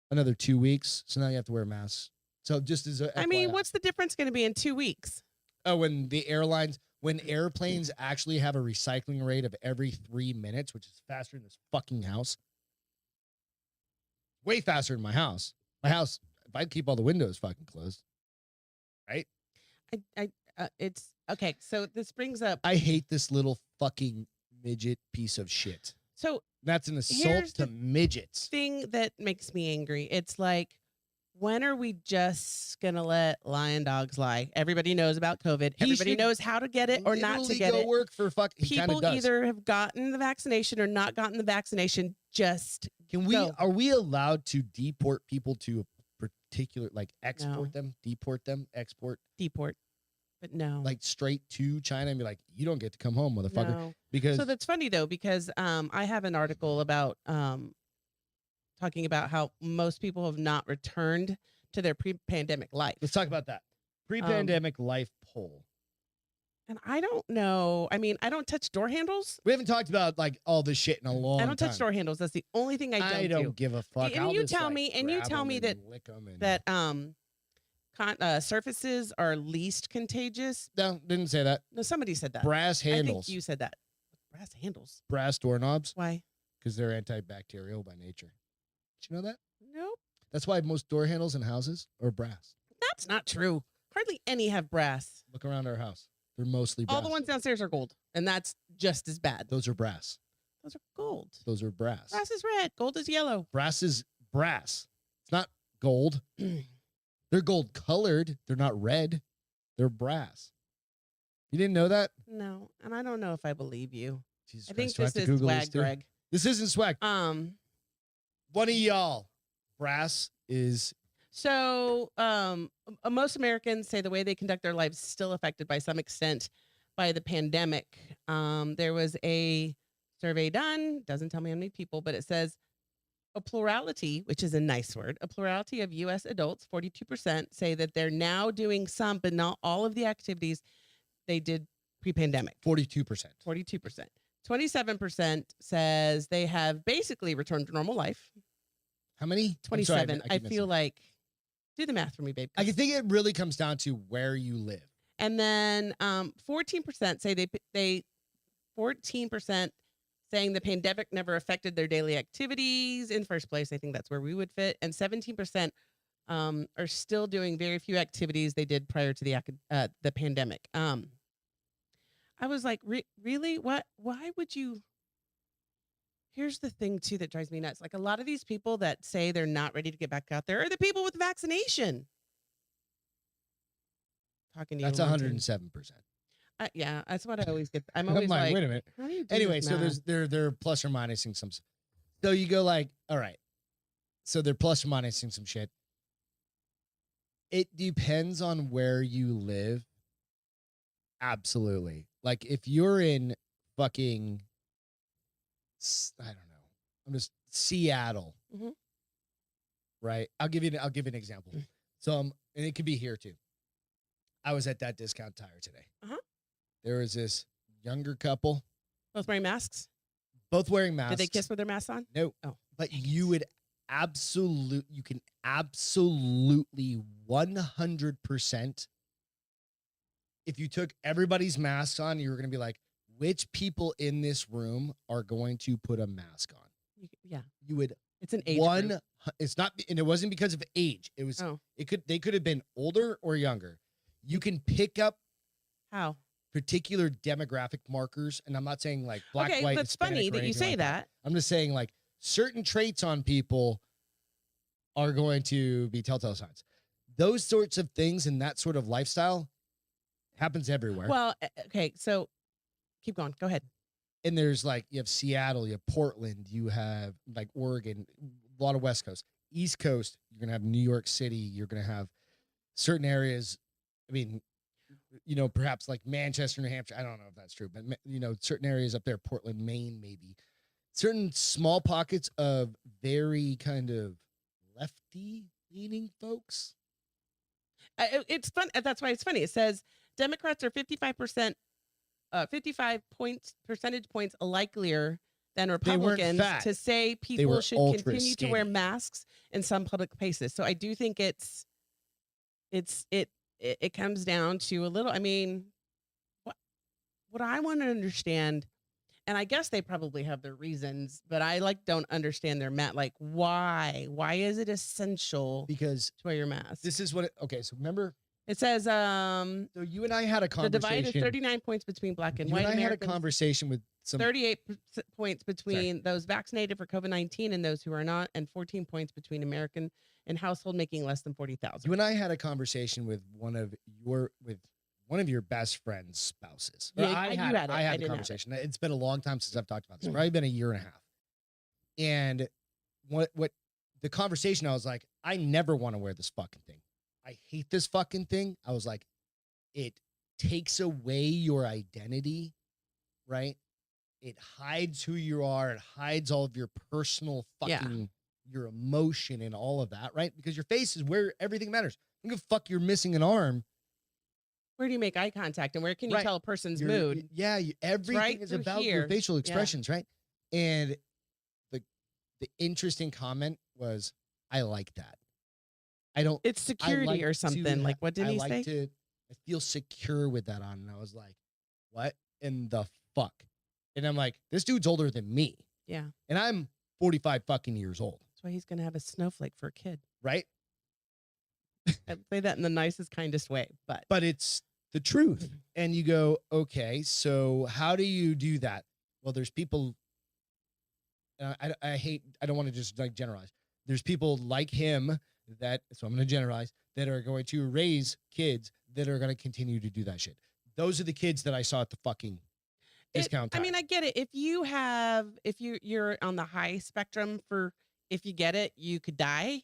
Another 2 weeks. So now you have to wear masks. So just as a I mean, FYI. what's the difference going to be in 2 weeks? Oh, when airplanes actually have a recycling rate of every 3 minutes, which is faster than this fucking house. Way faster than my house. My house, if I keep all the windows fucking closed, right? It's okay. So this brings up. I hate this little fucking midget piece of shit. So That's an assault Here's to the midgets. thing that makes me angry. It's like, when are we just gonna let lion dogs lie? Everybody knows about COVID. He Everybody should knows how to get it or not to Literally get go it. work for fuck. He kind of People does. either have gotten the vaccination or not gotten the vaccination. Just Can we? go. Are we allowed to deport people to a particular, like export No. them, deport them, export, deport. But no. like straight to China and be like, you don't get to come home, motherfucker, no. because So that's funny though, because I have an article about talking about how most people have not returned to their pre-pandemic life. let's talk about that pre-pandemic life poll. And I don't know. I mean, I don't touch door handles. We haven't talked about like all this shit in a long I don't time. touch door handles. That's the only thing I don't do. give a fuck. And I'll you just, tell like, me- and you grab tell 'em me and lick 'em and- That surfaces are least contagious. no, didn't say that. No, somebody said that. Brass I handles, think you said that. Brass handles. brass doorknobs, Why? because they're antibacterial by nature. Did you know that? Nope. That's why most door handles in houses are brass. That's not true. Hardly any have brass. Look around our house. They're mostly brass. All the ones downstairs are gold, and that's just as bad. Those are brass. Those are gold. Those are brass. Brass is red. Gold is yellow. Brass is brass. It's not gold. They're gold colored. They're not red. They're brass. You didn't know that? No, and I don't know if I believe you. Jesus I think Christ, do I have this to is Google swag, too? Greg. This isn't swag. Um. One of y'all. Brass is So, most Americans say the way they conduct their lives is still affected by some extent by the pandemic. There was a survey done, doesn't tell me how many people, but it says a plurality, which is a nice word, a plurality of U.S. adults, 42%, say that they're now doing some, but not all of the activities they did pre-pandemic. 42%. 42%. 27% says they have basically returned to normal life. How many? 27. I feel like, do the math for me, babe. I think it really comes down to where you live. And then 14% say they 14% saying the pandemic never affected their daily activities in first place. I think that's where we would fit. And 17% are still doing very few activities they did prior to the pandemic. I was like, really? What? Why would you? Here's the thing too that drives me nuts. Like, a lot of these people that say they're not ready to get back out there are the people with vaccination. Talking to you. That's Lauren. 107%. Yeah, that's what I always get. I'm I'm always like, like, wait a minute. how do you do Anyway, this so math? they're plus or minusing some. So you go like, all right. So they're plus or minusing some shit. It depends on where you live. Absolutely. Like if you're in fucking, I don't know. I'm just Seattle. Mhm. Right. I'll give you an example. So and it could be here too. I was at that discount tire today. Uh-huh. There was this younger couple, Both wearing masks. both wearing masks. Did they kiss with their masks on? No. Oh. But you can absolutely 100%. If you took everybody's masks on, you were going to be like, which people in this room are going to put a mask on? Yeah, You would it's an age one. group. It's not, and it wasn't because of age. It was. Oh. They could have been older or younger. You can pick up How? particular demographic markers, and I'm not saying like black, Okay, white. that's Hispanic, funny or that you anything say like that. I'm just saying like certain traits on people are going to be telltale signs. Those sorts of things and that sort of lifestyle happens everywhere. Well, okay, so keep going. Go ahead. And there's like, you have Seattle, you have Portland, you have like Oregon, a lot of West Coast. East Coast, you're going to have New York City, you're going to have certain areas. I mean, perhaps like Manchester, New Hampshire. I don't know if that's true, but certain areas up there, Portland, Maine, maybe certain small pockets of very kind of lefty leaning folks. It's fun. That's why it's funny. It says Democrats are 55%, 55 percentage points likelier than Republicans fat. to say were people should ultra continue to wear skinny. masks in some public places. So I do think it comes down to a little. I mean, what I want to understand, and I guess they probably have their reasons, but I don't understand their why? Why is it essential Because to wear your mask? this is what okay, so remember It says so you and I had a the divide is conversation. 39 points between black and You white and I had a Americans. conversation with some 38 points between those vaccinated for COVID-19 and those who are not, and 14 points between American and household making less than 40,000. you and I had a conversation with one of your best friend's spouses. Or Yeah, I you had had it. I I had the didn't have it. conversation. It's been a long time since I've talked about this. Probably been a year and a half. And what the conversation, I was like, I never want to wear this fucking thing. I hate this fucking thing. I was like, it takes away your identity, right? It hides who you are. It hides all of your personal fucking, your emotion and all of that, right? Because your face is where everything matters. I don't give a fuck you're missing an arm. Where do you make eye contact, and where can you Right. tell a person's Your- mood? Yeah, everything right is through about here. your facial Yeah. expressions, right? And the interesting comment was, I like that. I don't. It's security like or to something. ha- What did I he like say? to. I feel secure with that on, and I was like, what in the fuck? And I'm like, this dude's older than me, Yeah, and I'm 45 fucking years old, that's why he's gonna have a snowflake for a kid. right? I say that in the nicest, kindest way, but But it's the truth. And you go, okay, so how do you do that? Well, there's people. I don't want to just like generalize. There's people like him so I'm going to generalize, that are going to raise kids that are going to continue to do that shit. Those are the kids that I saw at the fucking discount I tire. mean, I get it. If you're on the high spectrum for, if you get it, you could die.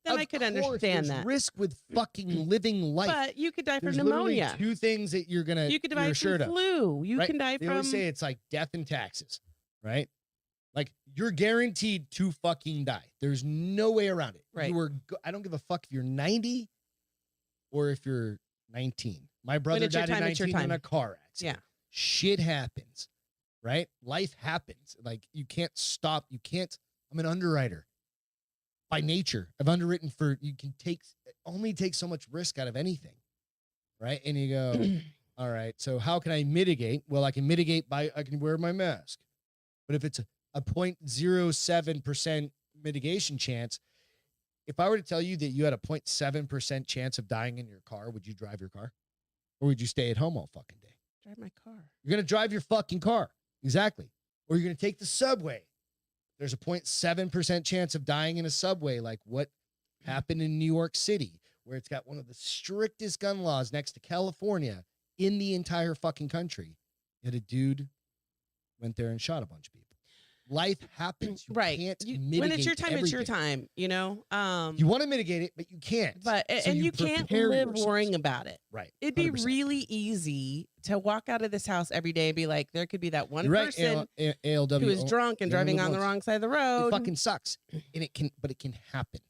Then Of I could course, understand there's that. risk with fucking living life. But you could die from There's literally pneumonia. two things that you're gonna You could you're die assured from of. flu. You right? can die They from. always say it's like death and taxes, right? Like you're guaranteed to fucking die. There's no way around it. Right. I don't give a fuck if you're 90 or if you're 19. My brother it's your died at time, it's your 19 in time. a car accident. Yeah. Shit happens, right? Life happens. Like you can't stop. I'm an underwriter by nature. I've underwritten only take so much risk out of anything, right? And you go, all right, so how can I mitigate? Well, I can mitigate I can wear my mask. But if it's a 0.07% mitigation chance, if I were to tell you that you had a 0.7% chance of dying in your car, would you drive your car? Or would you stay at home all fucking day? Drive my car. You're going to drive your fucking car. Exactly. Or you're going to take the subway. There's a 0.7% chance of dying in a subway, like what happened in New York City, where it's got one of the strictest gun laws next to California in the entire fucking country. Yet a dude went there and shot a bunch of people. Life happens. You Right. can't When it's your mitigate time, it's your everything. time. You want to mitigate it, but you can't. But So and you can't prepare live yourself. worrying about it. Right. It'd be 100%. really easy to walk out of this house every day and be like, there could be that one You're right. person ALW. who is drunk and you only driving live on the once. wrong side of the It road. fucking sucks. And it can happen.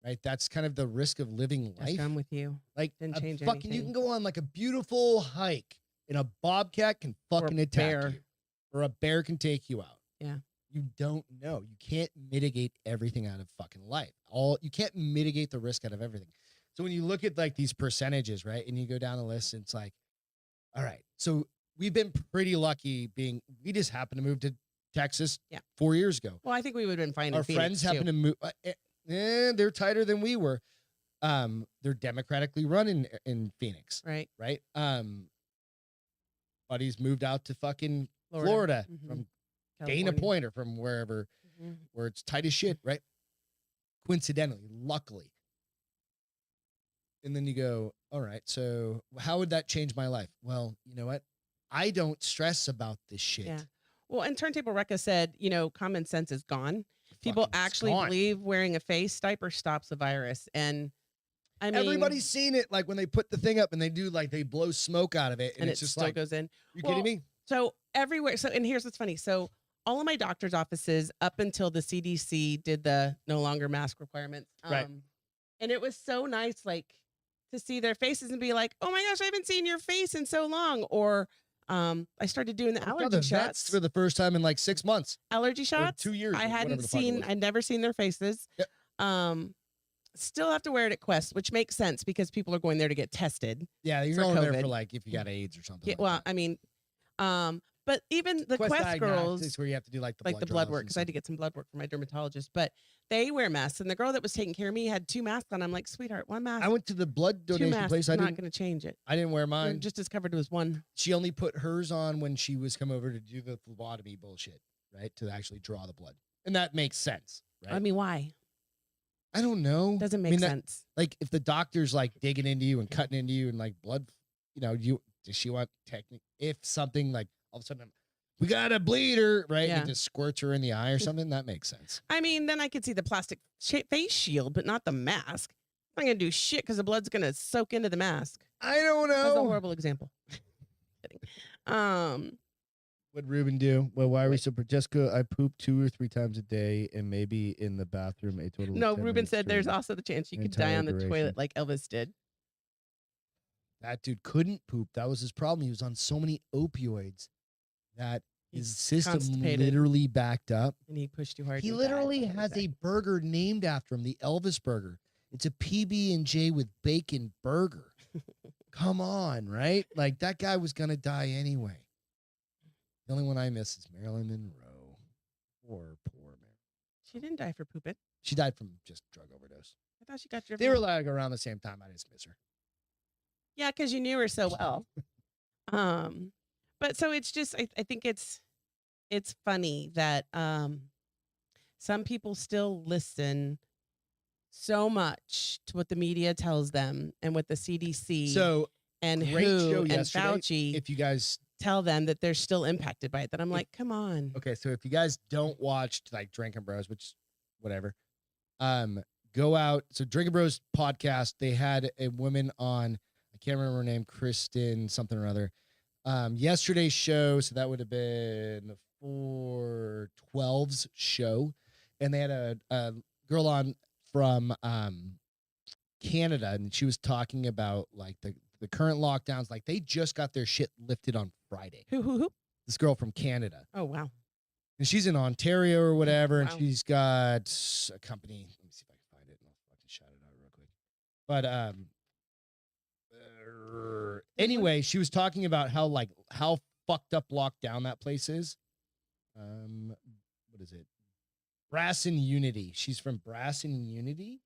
Right? That's kind of the risk of living Just life. I'm with you. Like Didn't a change fucking, you anything. can go on like a beautiful hike, and a bobcat can fucking a attack bear. you, or a bear can take you out. Yeah. You don't know. You can't mitigate everything out of fucking life. You can't mitigate the risk out of everything. So when you look at like these percentages, right, and you go down the list, it's like, all right, so we've been pretty lucky we just happened to move to Texas 4 years ago. Well, I think we would have been fine. Our in Phoenix, friends too. happen to move. They're tighter than we were. They're democratically run in Phoenix, Right. right? Buddies moved out to fucking Florida Mhm. from California. Dana Point or from wherever, Mhm. where it's tight as shit, right? Coincidentally, luckily. And then you go, all right, so how would that change my life? Well, you know what? I don't stress about this shit. Yeah. Well, and Turntable Recca said, common sense is gone. People Fucking actually gone. believe wearing a face diaper stops the virus. And I mean, Everybody's seen it, like when they put the thing up and they do like they blow smoke out of it, and and it's it just still like, goes in. you Well, kidding me? So everywhere. So, and here's what's funny. So all of my doctor's offices, up until the CDC did the no longer mask requirements, Right. and it was so nice, like to see their faces and be like, "Oh my gosh, I haven't seen your face in so long." Or I started doing the I saw allergy the vets shots. for the first time in like 6 months Allergy or shots. 2 years. I or whatever hadn't the fuck it seen. was. I'd never seen their faces. Yep. Still have to wear it at Quest, which makes sense because people are going there to get tested. Yeah, you're for going there for COVID. like if you got AIDS or something. Yeah, like well, that. I mean, but even the Quest Diagnostics, girls, where you have to do like the blood draws work, and because I had stuff. to get some blood work from my dermatologist, but they wear masks. And the girl that was taking care of me had 2 masks on. I'm like, sweetheart, 1 mask, I went to the blood 2 donation masks place. is I not didn't. going to change it. I didn't wear You're mine. just as covered as 1. She only put hers on when she was come over to do the phlebotomy bullshit, right? To actually draw the blood, and that makes sense, right? I mean, why? I don't know. Doesn't I make mean, sense. Like if the doctor's like digging into you and cutting into you and like blood, does she want technique? If something like all of a sudden we got a bleeder, right? Yeah. And it just squirts her in the eye or something. That makes sense. I mean, then I could see the plastic face shield, but not the mask. I'm not going to do shit because the blood's going to soak into the mask. I don't That's a know. horrible example. Kidding. What'd Ruben do? Well, why are we so? Jessica, I poop 2 or 3 times a day, and maybe in the bathroom a total. No, of 10 Ruben minutes said there's during also the chance you the could die entire on the duration. toilet like Elvis did. That dude couldn't poop. That was his problem. He was on so many opioids that his He's system constipated. literally backed up. And he pushed too hard. He and died. literally That was has sad. a burger named after him, the Elvis burger. It's a PB&J with bacon burger. Come on, right? Like that guy was gonna die anyway. The only one I miss is Marilyn Monroe. Poor Marilyn. She didn't die for pooping. She died from just drug overdose. I thought she got driven. They were like around the same time. I just miss her. Yeah, because you knew her so well. But so it's just I think it's funny that some people still listen so much to what the media tells them and what the CDC So and great show WHO and yesterday. Fauci If you guys tell them that they're still impacted by it. That I'm like, come on. Okay, so if you guys don't watch like Drinking Bros, which whatever, go out. So Drinking Bros podcast, they had a woman on, I can't remember her name, Kristen something or other. Yesterday's show, so that would have been 4/12's show, and they had a girl on from Canada, and she was talking about like the current lockdowns. Like they just got their shit lifted on Friday. Who? This girl from Canada. Oh wow. And she's in Ontario or whatever, and Wow. she's got a company. Let me see if I can find it, and I'll fucking shout it out real quick. But anyway, she was talking about how fucked up lockdown that place is. What is it? Brass and Unity. She's from Brass and Unity.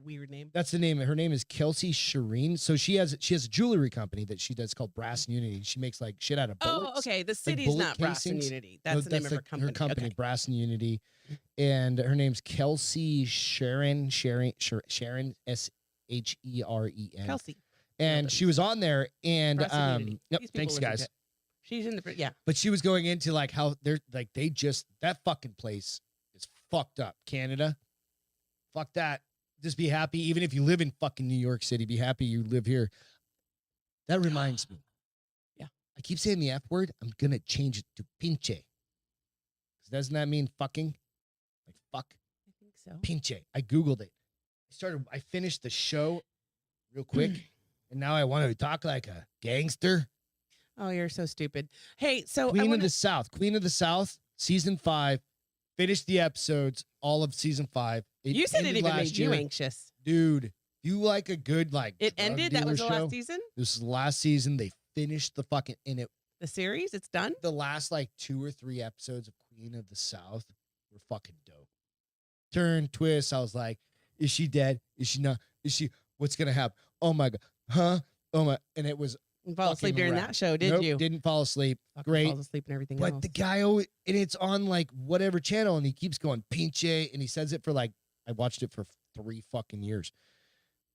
Weird name. That's the name. Her name is Kelsey Shireen. So she has a jewelry company that she does called Brass and Unity. She makes like shit out of bullets. Oh, okay. The city's bullet not Brass and casings? Unity. That's No, the name of her company. Her company, Okay. Brass and Unity, and her name's Kelsey Sharon SHEREN. Kelsey. And she was on there, and Brass and Unity. yep, These people thanks listen to guys. it. She's in the yeah. But she was going into like how they're like they just that fucking place is fucked up. Canada, fuck that. Just be happy, even if you live in fucking New York City. Be happy you live here. That reminds me. Yeah. I keep saying the F word. I'm gonna change it to pinche. Because doesn't that mean fucking? Like fuck. I think so. Pinche. I googled it. I finished the show real quick, and now I want to talk like a gangster. Oh, you're so stupid. Hey, so Queen of the South, season 5. Finished the episodes, all of season 5. you said it ended even last made you year. anxious. Dude, you like a good like It drug ended. That was the dealer show? last season. This is the last season. They finished the fucking The series. It's done. the last like 2 or 3 episodes of Queen of the South were fucking dope. Turn, twist. I was like, is she dead? Is she not? Is she? What's gonna happen? Oh my god, huh? Oh my! And it was You fall asleep fucking during rad. that show, did Nope, you? Didn't fall asleep. Fucking Great. Falls asleep and everything But else. the guy always, and it's on like whatever channel, and he keeps going pinche, and he says it for like I watched it for 3 fucking years,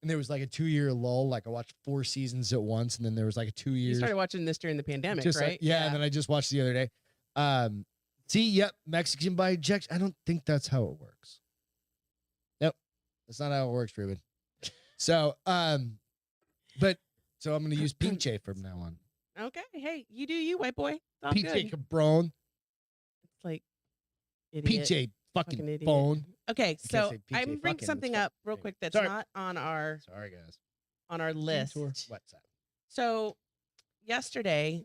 and there was like a 2-year lull. Like I watched 4 seasons at once, and then there was like a 2 you years. started watching this during the pandemic, Just right? like, yeah, and then I just watched the other day. See, yep, Mexican by injection. I don't think that's how it works. Nope, that's not how it works, Ruben. So, but so I'm gonna use PJ from now on. Okay. Hey, you do you, white boy. It's all PJ good. Cabron. It's like idiot. PJ fucking idiot. phone. Okay, so say PJ I'm bringing fucking, something it's up real fucking- quick that's Sorry. not on our Sorry, guys. list. What's that? So yesterday,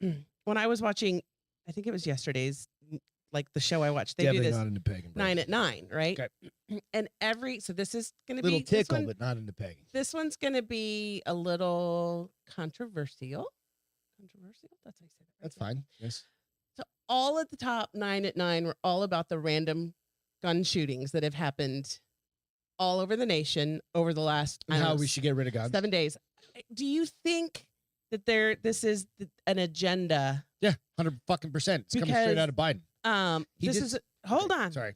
when I was watching, I think it was yesterday's, like the show I watched. They Definitely do this not into pagan. 9 at 9, right? Okay. And so this is going to Little be tickle, this one, but not into pagan. this one's going to be a little controversial. Controversial? That's how you say that. Right? That's fine. Yes. So all at the top 9 at 9 were all about the random gun shootings that have happened all over the nation over the last And how we should get rid of guns. 7 days. Do you think that this is an agenda? Yeah, 100% It's coming straight out of Biden. Hold on. Sorry.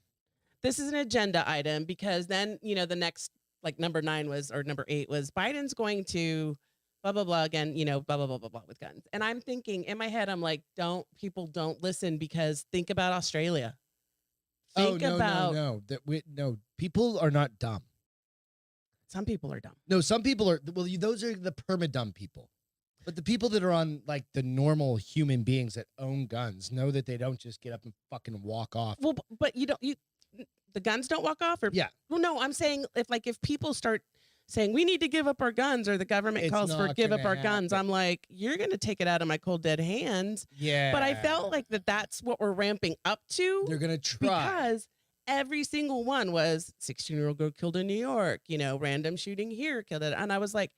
This is an agenda item because then, the next, like number 9 was, or number 8 was, Biden's going to blah, blah, blah again, blah, blah, blah, blah, blah with guns. And I'm thinking in my head, I'm like, don't listen, because think about Australia. Think about. No, people are not dumb. Some people are dumb. No, some people are. Well, those are the perma-dumb people. But the people that are on, like, the normal human beings that own guns know that they don't just get up and fucking walk off. Well, but the guns don't walk off? Or Yeah. Well, no, I'm saying if people start saying we need to give up our guns, or the government It's calls for not give up gonna our guns, happen. I'm like, you're going to take it out of my cold dead hands. Yeah. But I felt like that's what we're ramping up to. They're going to try. Because every single one was 16-year-old girl killed in New York, random shooting here, killed it. And I was like,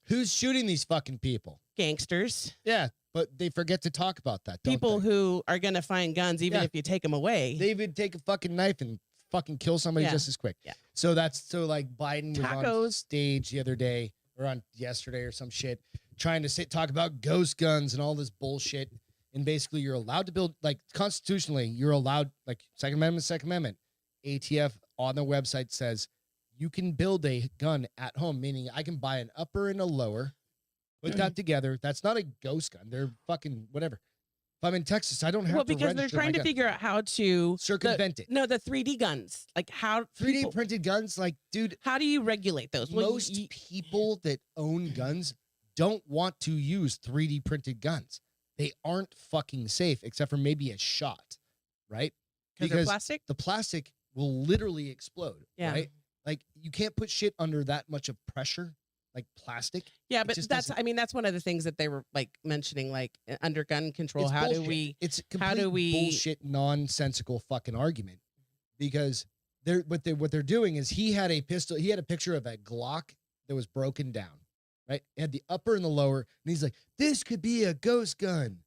who's shooting these fucking people? Gangsters. Yeah, but they forget to talk about that. People who are going to find guns even if you take them away. They would take a fucking knife and fucking kill somebody just as quick. Yeah. So like Biden was on stage the other day or on yesterday or some shit trying to talk about ghost guns and all this bullshit. And basically you're allowed to build, like, constitutionally, you're allowed, like, Second Amendment, ATF on the website says you can build a gun at home, meaning I can buy an upper and a lower, put that together. That's not a ghost gun. They're fucking whatever. If I'm in Texas, I don't have to because they're register trying my to gun. figure out how to Circumvent it. No, the 3D guns. Like how 3D printed guns, like, dude, how do you regulate those? most people that own guns don't want to use 3D printed guns. They aren't fucking safe, except for maybe a shot, right? Because they're plastic? The plastic will literally explode, right? Like, you can't put shit under that much of pressure, like plastic. Yeah, but that's one of the things that they were like mentioning, like under gun control. It's how bullshit. do we? It's a complete bullshit, nonsensical fucking argument, because what they're doing is he had a pistol. He had a picture of a Glock that was broken down, right? It had the upper and the lower, and he's like, "This could be a ghost gun,"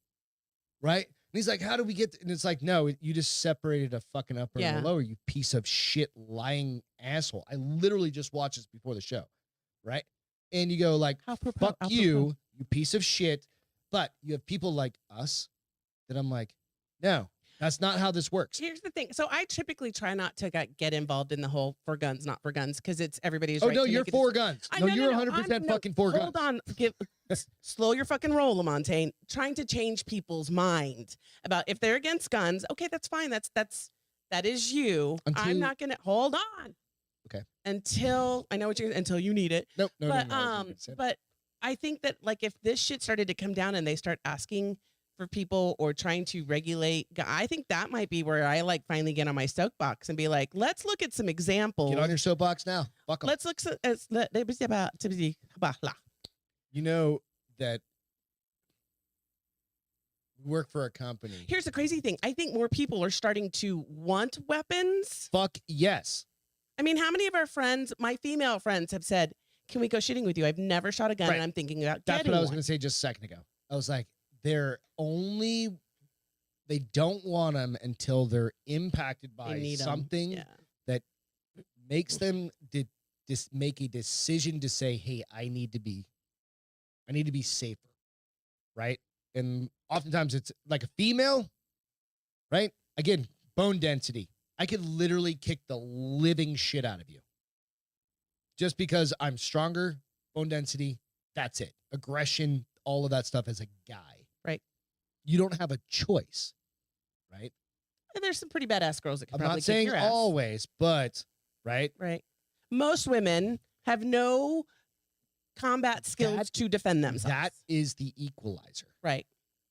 right? And he's like, "How do we get?" And it's like, "No, you just separated a fucking upper and a lower, you piece of shit, lying asshole." I literally just watched this before the show, right? And you go like, "Fuck you, you piece of shit." But you have people like us that I'm like, no, that's not how this works. Here's the thing. So I typically try not to get involved in the whole for guns, not for guns, because it's everybody's right. Oh, no, you're for guns. No, you're 100% fucking for guns. Hold on. Slow your fucking roll, Lamontagne. Trying to change people's mind about if they're against guns. Okay, that's fine. That is you. I'm not going to hold on. Okay. Until you need it. Nope. But I think that, like, if this shit started to come down and they start asking for people or trying to regulate, I think that might be where I finally get on my soapbox and be like, let's look at some examples. Get on your soapbox now. Fuck 'em. Let's look at you know that we work for a company. Here's the crazy thing. I think more people are starting to want weapons. Fuck yes. I mean, how many of our friends, my female friends, have said, can we go shooting with you? I've never shot a gun and I'm thinking about That's getting what I was one. going to say just a second ago. I was like, they don't want them until they're impacted by something that makes them make a decision to say, hey, I need to be safer, right? And oftentimes it's like a female, right? Again, bone density. I could literally kick the living shit out of you. Just because I'm stronger, bone density, that's it. Aggression, all of that stuff as a guy. Right. You don't have a choice, right? And there's some pretty badass girls that can I'm probably not saying kick your ass. always, but, right? Right. Most women have no combat skills to defend themselves. That is the equalizer. Right.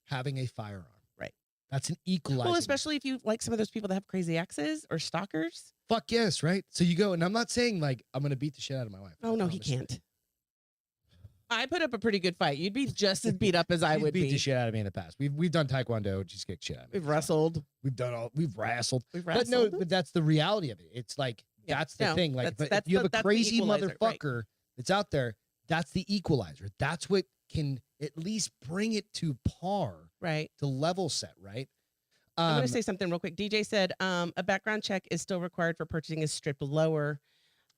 Having a firearm. Right. That's an equalizer. Well, especially if you like some of those people that have crazy exes or stalkers. Fuck yes, right? So you go, and I'm not saying like I'm going to beat the shit out of my wife. Oh, no, he can't. I put up a pretty good fight. You'd be just as beat up as I would be. Beat the shit out of me in the past. We've done taekwondo. She's kicked shit out of me. We've wrestled. We've wrestled. But no, but that's the reality of it. It's like, that's the thing. Like, but if you have a crazy motherfucker that's out there, that's the equalizer. That's what can at least bring it to par. Right. To level set, right? I'm going to say something real quick. DJ said a background check is still required for purchasing a strip lower.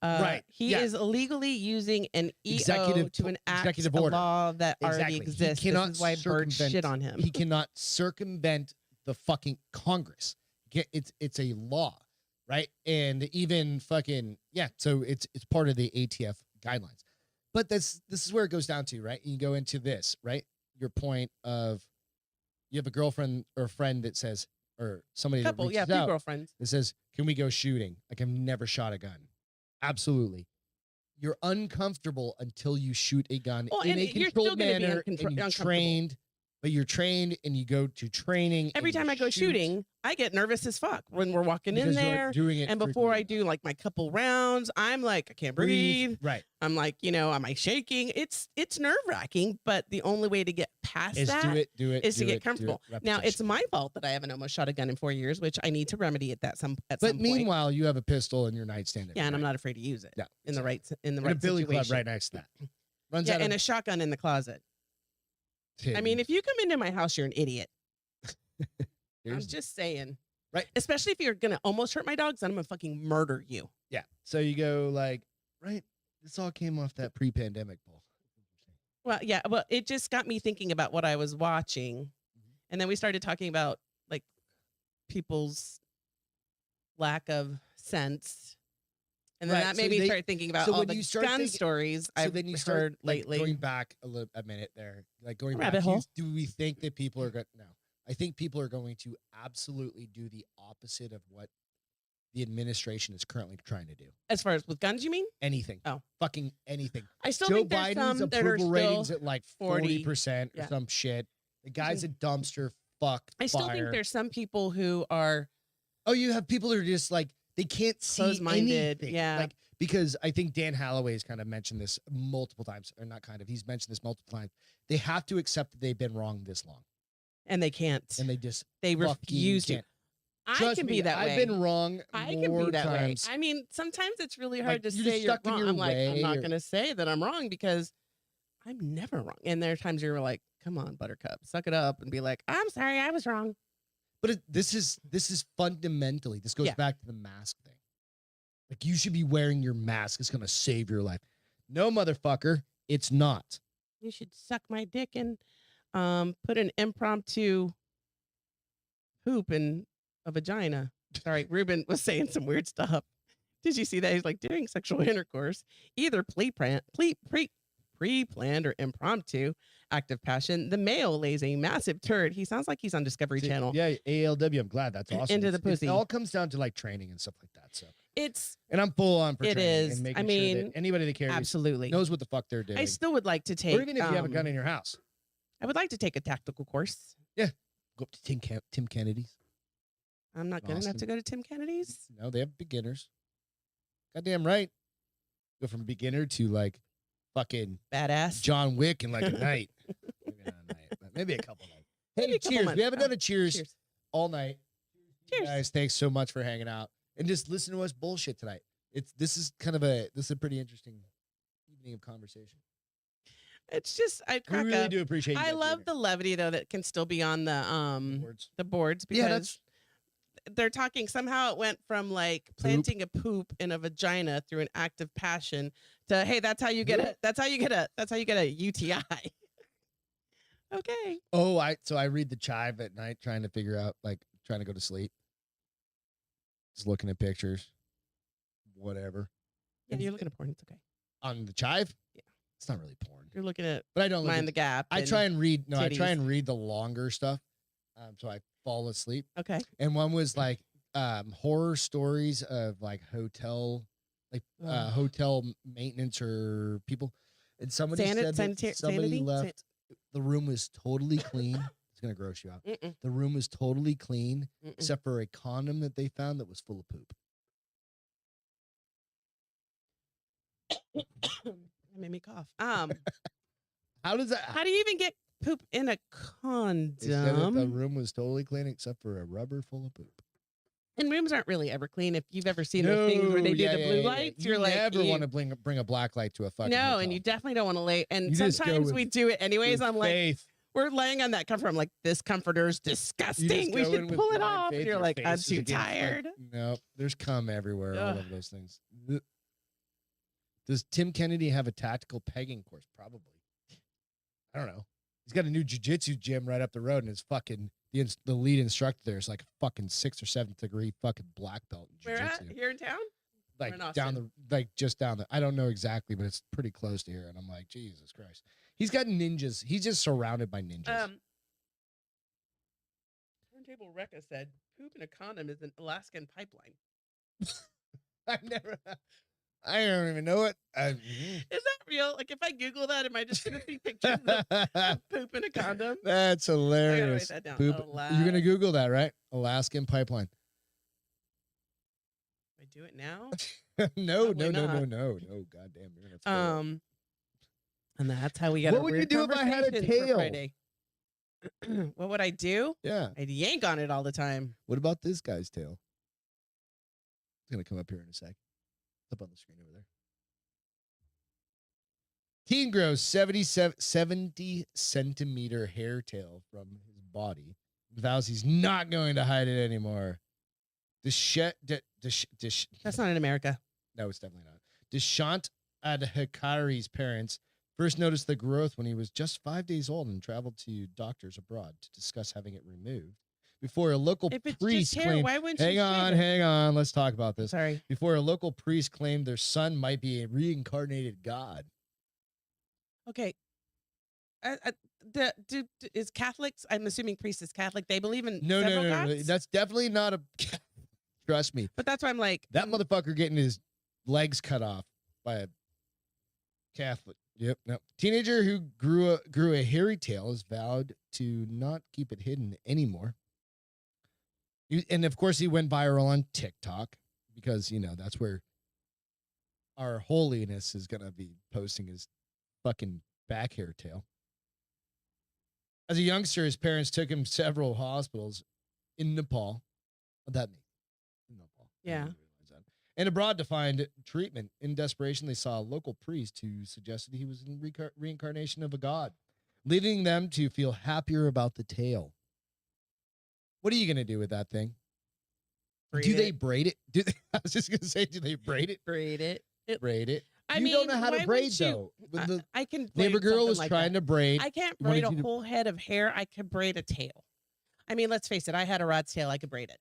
Right. He is illegally using an EO to enact a law that already exists. This is why birds shit on him. He cannot circumvent the fucking Congress. It's a law, right? And even fucking so it's part of the ATF guidelines. But this is where it goes down to, right? You go into this, right? Your point of you have a girlfriend or a friend that says, or somebody that reaches out, girlfriends that says, "Can we go shooting?" Like, I've never shot a gun. Absolutely. You're uncomfortable until you shoot a gun in a controlled manner, and you're trained. But you're trained and you go to training. Every time I go shooting, I get nervous as fuck when we're walking in there. Doing it and before I do like my couple rounds, I'm like, I can't breathe. Right. I'm like, am I shaking? It's nerve-wracking, but the only way to get past that is to get comfortable. Now, it's my fault that I haven't almost shot a gun in 4 years, which I need to remedy it at some point. But meanwhile, you have a pistol in your nightstand. Yeah, and I'm not afraid to use it. Yeah, in the right a billy club right next to that. And a shotgun in the closet. I mean, if you come into my house, you're an idiot. I'm just saying. Right. Especially if you're going to almost hurt my dogs, then I'm going to fucking murder you. Yeah. So you go like, right, this all came off that pre-pandemic poll. Well, yeah. Well, it just got me thinking about what I was watching. Mm-hmm. And then we started talking about like people's lack of sense. And then that made me start thinking about all the gun stories I've heard lately. Going back a minute there, like going rabbit back, hole. Do we think that people are going? No, I think people are going to absolutely do the opposite of what the administration is currently trying to do. As far as with guns, you mean? Anything. Oh, fucking anything. I still think there's Biden's some that are approval ratings at like 40% or some shit. The guy's a dumpster. Fuck. I still think there's some people who are. Oh, you have people who are just like. They can't see anything. Yeah. Like, because I think Dan Holloway's kind of mentioned this multiple times, or not kind of, he's mentioned this multiple times. They have to accept that they've been wrong this long. And they can't. And they refuse to. I can be that way. I've been wrong. I can be that way. I mean, sometimes it's really hard to say you're wrong. I'm like, I'm not going to say that I'm wrong because I'm never wrong. And there are times you're like, come on, Buttercup, suck it up and be like, I'm sorry, I was wrong. But this is fundamentally, this goes back to the mask thing. Like, you should be wearing your mask. It's going to save your life. No, motherfucker, it's not. You should suck my dick and put an impromptu poop in a vagina. Sorry, Ruben was saying some weird stuff. Did you see that? He's like, during sexual intercourse, either pre-planned or impromptu act of passion, the male lays a massive turd. He sounds like he's on Discovery Channel. Yeah, ALW. I'm glad. That's awesome. Into the pussy. It all comes down to like training and stuff like that. So and I'm full on for it training is. and making sure that anybody that cares absolutely knows what the fuck they're doing. I still would like to take, or even if you have a gun in your house, I would like to take a tactical course. Yeah, go up to Tim Kennedy's. I'm not good enough to go to Tim Kennedy's. No, they have beginners. Goddamn right. Go from beginner to like fucking badass John Wick in like a night. Maybe not a night, but maybe a couple nights. Hey, cheers. We haven't done a cheers all night. Cheers. Guys, thanks so much for hanging out and just listen to us bullshit tonight. This is a pretty interesting evening of conversation. It's just I really do appreciate you. I love the levity though that can still be on the boards because they're talking somehow it went from like planting a poop in a vagina through an act of passion to hey, that's how you get a UTI. Okay. Oh, I read the chive at night trying to figure out, like, trying to go to sleep. Just looking at pictures. Whatever. Yeah, you're looking at porn. It's okay. On the chive? Yeah. It's not really porn. You're looking at but I don't Mind the Gap. I try and read the longer stuff. So I fall asleep. Okay. And one was like horror stories of like hotel like Ugh. hotel maintenance or people, and somebody said that somebody sanity? left. The room was totally clean. It's gonna gross you out. Mm-mm, The room was totally clean, mm-mm. except for a condom that they found that was full of poop. That made me cough. How does that? How do you even get poop in a They said that the condom? room was totally clean except for a rubber full of poop. And rooms aren't really ever clean. If you've ever seen those things where they do the blue lights, You you're like, never ew. want to bring a black light to a fucking No, hotel. and you definitely don't want to lay. And You just go sometimes with- we do it anyways. With I'm like, faith. we're laying on that comforter. I'm like, this comforter's You just disgusting. We go in should with pull it blind off. faith, And you're your like, face I'm is too against, like, tired. nope, there's cum everywhere, all Ugh. over those things. Does Tim Kennedy have a tactical pegging course? Probably. I don't know. He's got a new jiu-jitsu gym right up the road, and it's fucking the lead instructor there is like a fucking 6th or 7th degree fucking black belt in Where jiu-jitsu. at? Here in town? Like in down the just down the. I don't know exactly, but it's pretty close to here. And I'm like, Jesus Christ. He's got ninjas. He's just surrounded by ninjas. Turntable Recca said, poop in a condom is an Alaskan pipeline. I don't even know it. Is that real? Like, if I Google that, am I just going to see pictures of poop in a condom? That's I gotta write hilarious. that down. Poop. You're gonna Google that, right? Alaskan pipeline. I do it now? No. Probably not. Goddamn, you're gonna throw up. And that's how we got. What would you do if I had a tail? What would I do? Yeah. I'd yank on it all the time. What about this guy's tail? It's gonna come up here in a sec. It's up on the screen over there. Teen grows 70 centimeter hair tail from his body. Vows he's not going to hide it anymore. That's not in America. No, it's definitely not. Deshant Adhikari's parents first noticed the growth when he was just 5 days old and traveled to doctors abroad to discuss having it removed. Before a local If it's priest just hair, claimed, why wouldn't hang you on, shave it? hang on, let's talk about this. Sorry. Before a local priest claimed their son might be a reincarnated god. Okay. Is Catholics? I'm assuming priest is Catholic. They believe in several No. gods? That's definitely not a. Trust me. But that's why I'm like That motherfucker getting his legs cut off by a Catholic. Yep. No. Teenager who grew a hairy tail has vowed to not keep it hidden anymore. And of course, he went viral on TikTok because that's where our holiness is gonna be posting his fucking back hair tail. As a youngster, his parents took him to several hospitals in Nepal. That means in Nepal. I Yeah. didn't realize that. And abroad to find treatment. In desperation, they saw a local priest who suggested he was in reincarnation of a god, leading them to feel happier about the tail. What are you going to do with that thing? Do they braid it? I was just going to say, do they braid it? braid it? Braid it. I You mean, don't know how why to braid, wouldn't you- though. The I can. labor braid girl something was like trying that. to braid. I can't wanted braid a you to- whole head of hair. I could braid a tail. I mean, let's face it. I had a rat's tail. I could braid it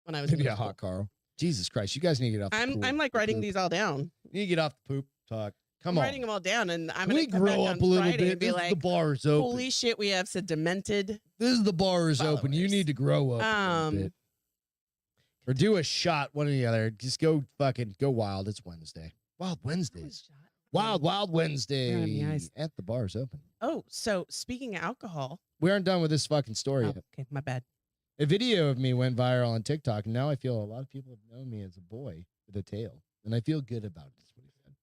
when I was in Maybe a middle school. hot Carl. Jesus Christ, you guys need to get off. I'm like writing these all down. You need to get off the poop talk. Come I'm on. writing them all down, and I'm Can gonna we come back grow on up a little Friday bit? and be This is like, the bar is open. holy shit, we have some demented. This is the bar is open. You followers. need to grow up a little bit. Or do a shot, one or the other. Just go wild. It's Wednesday. Wild Wednesdays. Wild Wednesday eyes. at the bar is open. Oh, so speaking of alcohol. We aren't done with this fucking story Oh, yet. okay, my bad. A video of me went viral on TikTok, and now I feel a lot of people have known me as a boy with a tail, and I feel good about it. That's what he said.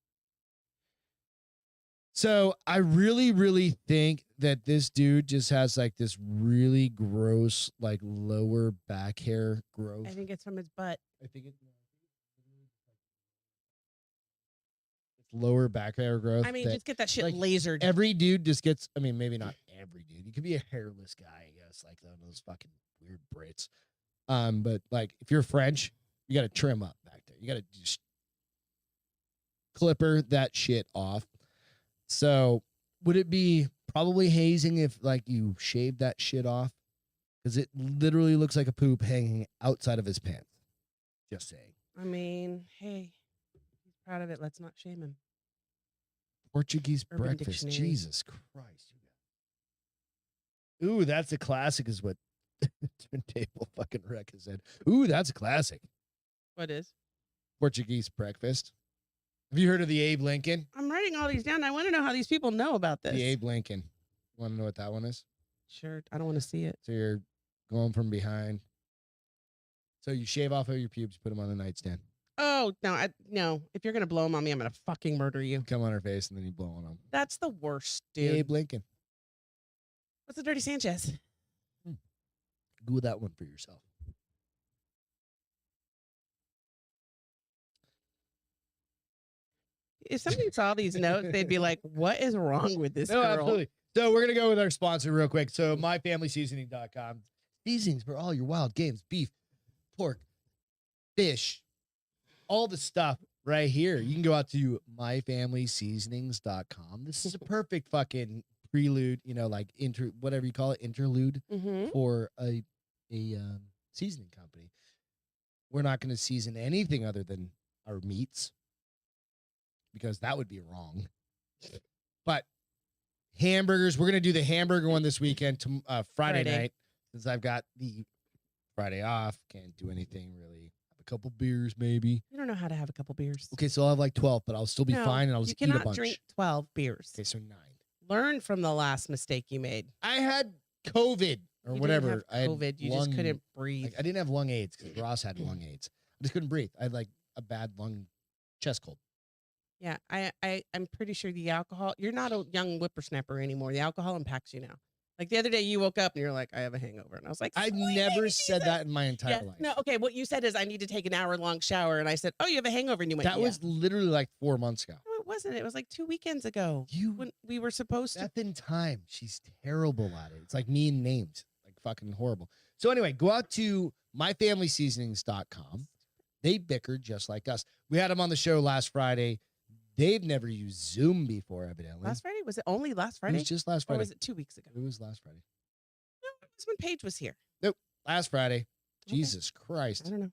So I really, really think that this dude just has like this really gross, like lower back hair growth. I think it's from his butt. I think it's lower back hair growth. I mean, that just get that shit like, lasered. every dude just gets. I mean, maybe not every dude. You could be a hairless guy, I guess, like those fucking weird Brits. But like if you're French, you got to trim up back there. You got to just clipper that shit off. So would it be probably hazing if like you shaved that shit off? Because it literally looks like a poop hanging outside of his pants. Just saying. I mean, hey, he's proud of it. Let's not shame him. Portuguese Urban breakfast. Dictionary. Jesus Christ. Ooh, that's a classic is what Turntable fucking Wreck has said. Ooh, that's a classic. What is? Portuguese breakfast. Have you heard of the Abe Lincoln? I'm writing all these down. I want to know how these people know about this. The Abe Lincoln. Want to know what that one is? Sure. I don't want to see it. So you're going from behind. So you shave off of your pubes, put them on the nightstand. Oh, no. No. If you're going to blow them on me, I'm going to fucking murder you. Come on her face and then you blow on them. That's the worst, The dude. Abe Lincoln. What's the Dirty Sanchez? Google that one for yourself. If somebody saw these notes, they'd be like, what is wrong with this girl? Absolutely. So we're going to go with our sponsor real quick. So myfamilyseasoning.com. Seasonings for all your wild games, beef, pork, fish, all the stuff right here. You can go out to myfamilyseasonings.com. This is a perfect fucking prelude, like whatever you call it, interlude for a seasoning company. We're not going to season anything other than our meats because that would be wrong. But hamburgers, we're going to do the hamburger one this weekend, to Friday night, since I've got the Friday off. Can't do anything really. Have a couple beers, maybe. You don't know how to have a couple beers. Okay, so I'll have like 12, but I'll still be fine, and I'll just eat a bunch. You cannot drink 12 beers. Okay, so 9. Learn from the last mistake you made. I had COVID or whatever. I had COVID. You just couldn't breathe. I didn't have lung AIDS because Ross had lung AIDS. I just couldn't breathe. I had like a bad lung chest cold. Yeah, I'm pretty sure the alcohol, you're not a young whippersnapper anymore. The alcohol impacts you now. Like the other day you woke up and you're like, I have a hangover. And I was like, I've never said that in my entire life. No, okay, what you said is I need to take an hour-long shower. And I said, oh, you have a hangover. And you went, that was literally like 4 months ago. No, it wasn't. It was like 2 weekends ago. When we were supposed to. Beth in time. She's terrible at it. It's like me and names. Like fucking horrible. So anyway, go out to myfamilyseasonings.com. They bicker just like us. We had them on the show last Friday. They've never used Zoom before, evidently. Last Friday? Was it only last Friday? It was just last Friday. Or was it 2 weeks ago? It was last Friday. No, it was when Paige was here. Nope. Last Friday. Okay. Jesus Christ. I don't know.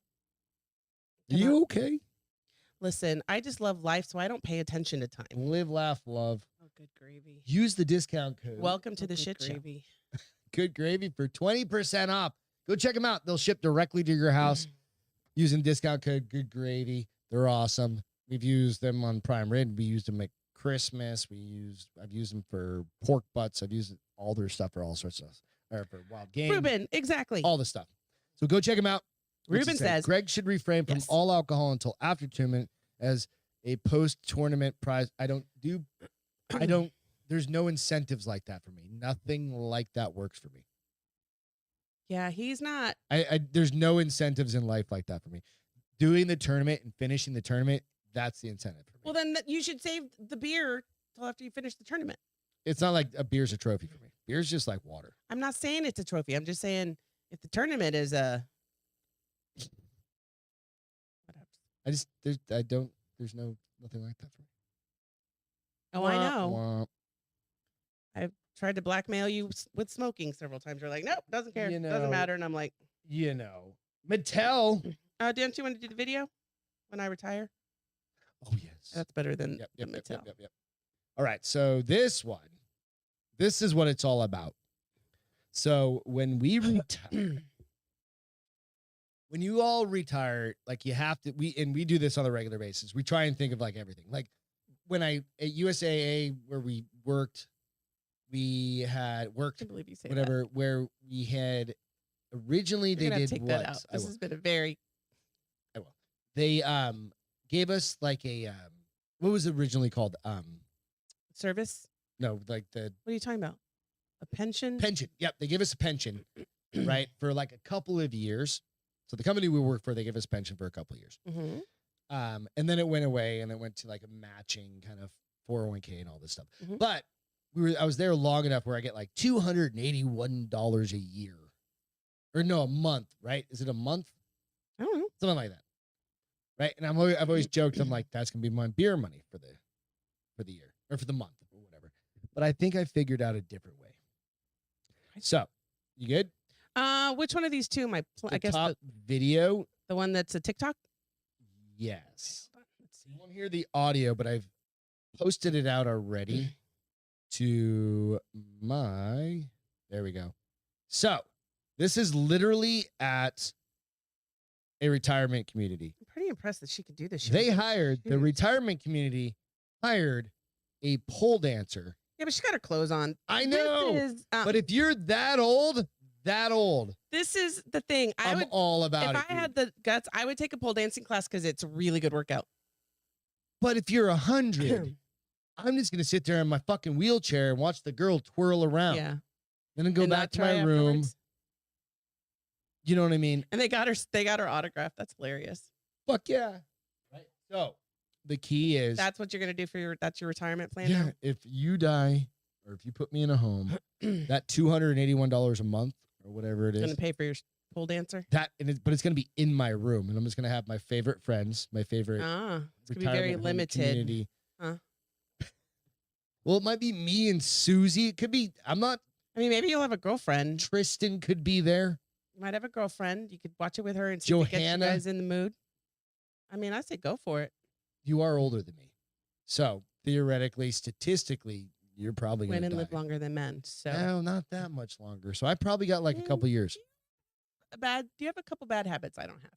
Are you okay? Listen, I just love life, so I don't pay attention to time. Live, laugh, love. Oh, good gravy. Use the discount code. Welcome to the shit gravy. Good gravy for 20% off. Go check them out. They'll ship directly to your house using discount code Good Gravy. They're awesome. We've used them on prime rib. We used them at Christmas. I've used them for pork butts. I've used all their stuff for all sorts of stuff. Or for wild game. Ruben, exactly. All the stuff. So go check them out. Ruben says Greg should refrain from all alcohol until after tournament as a post-tournament prize. There's no incentives like that for me. Nothing like that works for me. Yeah, he's not. There's no incentives in life like that for me. Doing the tournament and finishing the tournament, that's the incentive for me. Well, then you should save the beer till after you finish the tournament. It's not like a beer's a trophy for me. Beer's just like water. I'm not saying it's a trophy. I'm just saying if the tournament is a. There's nothing like that for me. Oh, I know. I've tried to blackmail you with smoking several times. You're like, nope, doesn't care. Doesn't matter. And I'm like, Mattel. Don't you want to do the video when I retire? Oh, yes. That's better than Mattel. Yep. All right. So this is what it's all about. So when we retire, when you all retire, like you have to, we do this on a regular basis. We try and think of like everything. Like when at USAA where we worked, we had worked, I can't believe you say whatever, where we had originally they did take what? That out. This has been a very. I will. They gave us like a what was it originally called? Service? No, like the. What are you talking about? A pension? Pension. Yep, they gave us a pension, right, for like a couple of years. So the company we work for, they gave us pension for a couple of years. Mm-hmm. And then it went away, and it went to like a matching kind of 401k and all this stuff. Mm-hmm. But I was there long enough where I get like $281 a year, or no, a month, right? Is it a month? I don't know, something like that, right? And I've always joked, I'm like, that's gonna be my beer money for the year or for the month or whatever. But I think I figured out a different way. So, you good? Which one of these two? I guess top video, the one that's a TikTok. Yes. Let's see. You won't hear the audio, but I've posted it out already to my. There we go. So this is literally at a retirement community. I'm pretty impressed that she could do this shit. They hired, the Shoot. retirement community hired a pole dancer. Yeah, but she got her clothes on. I know. This is, But if you're that old, this is the thing. I'm all about if it. I had the guts, I would take a pole dancing class because it's a really good workout. But if you're 100, I'm just going to sit there in my fucking wheelchair and watch the girl twirl around. Yeah. Then go And back not to try my room. afterwards. You know what I mean? And they got her autograph. That's hilarious. Fuck yeah. Right. So the key is That's what you're gonna do for that's your retirement plan yeah, now? if you die or if you put me in a home, that $281 a month or whatever it is, Gonna pay for your pole dancer? but it's gonna be in my room, and I'm just gonna have my favorite friends, my favorite It's gonna be very retirement home limited. community. Huh. Well, it might be me and Susie. It could be. I'm not. I mean, maybe you'll have a girlfriend. Tristan could be there. You might have a girlfriend. You could watch it with her and see if it gets you Johanna. guys in the mood. I mean, I say go for it. You are older than me, so theoretically, statistically, you're probably gonna Women die. live longer than men. So No, not that much longer. So I probably got like a couple years. do you have a couple bad habits I don't have?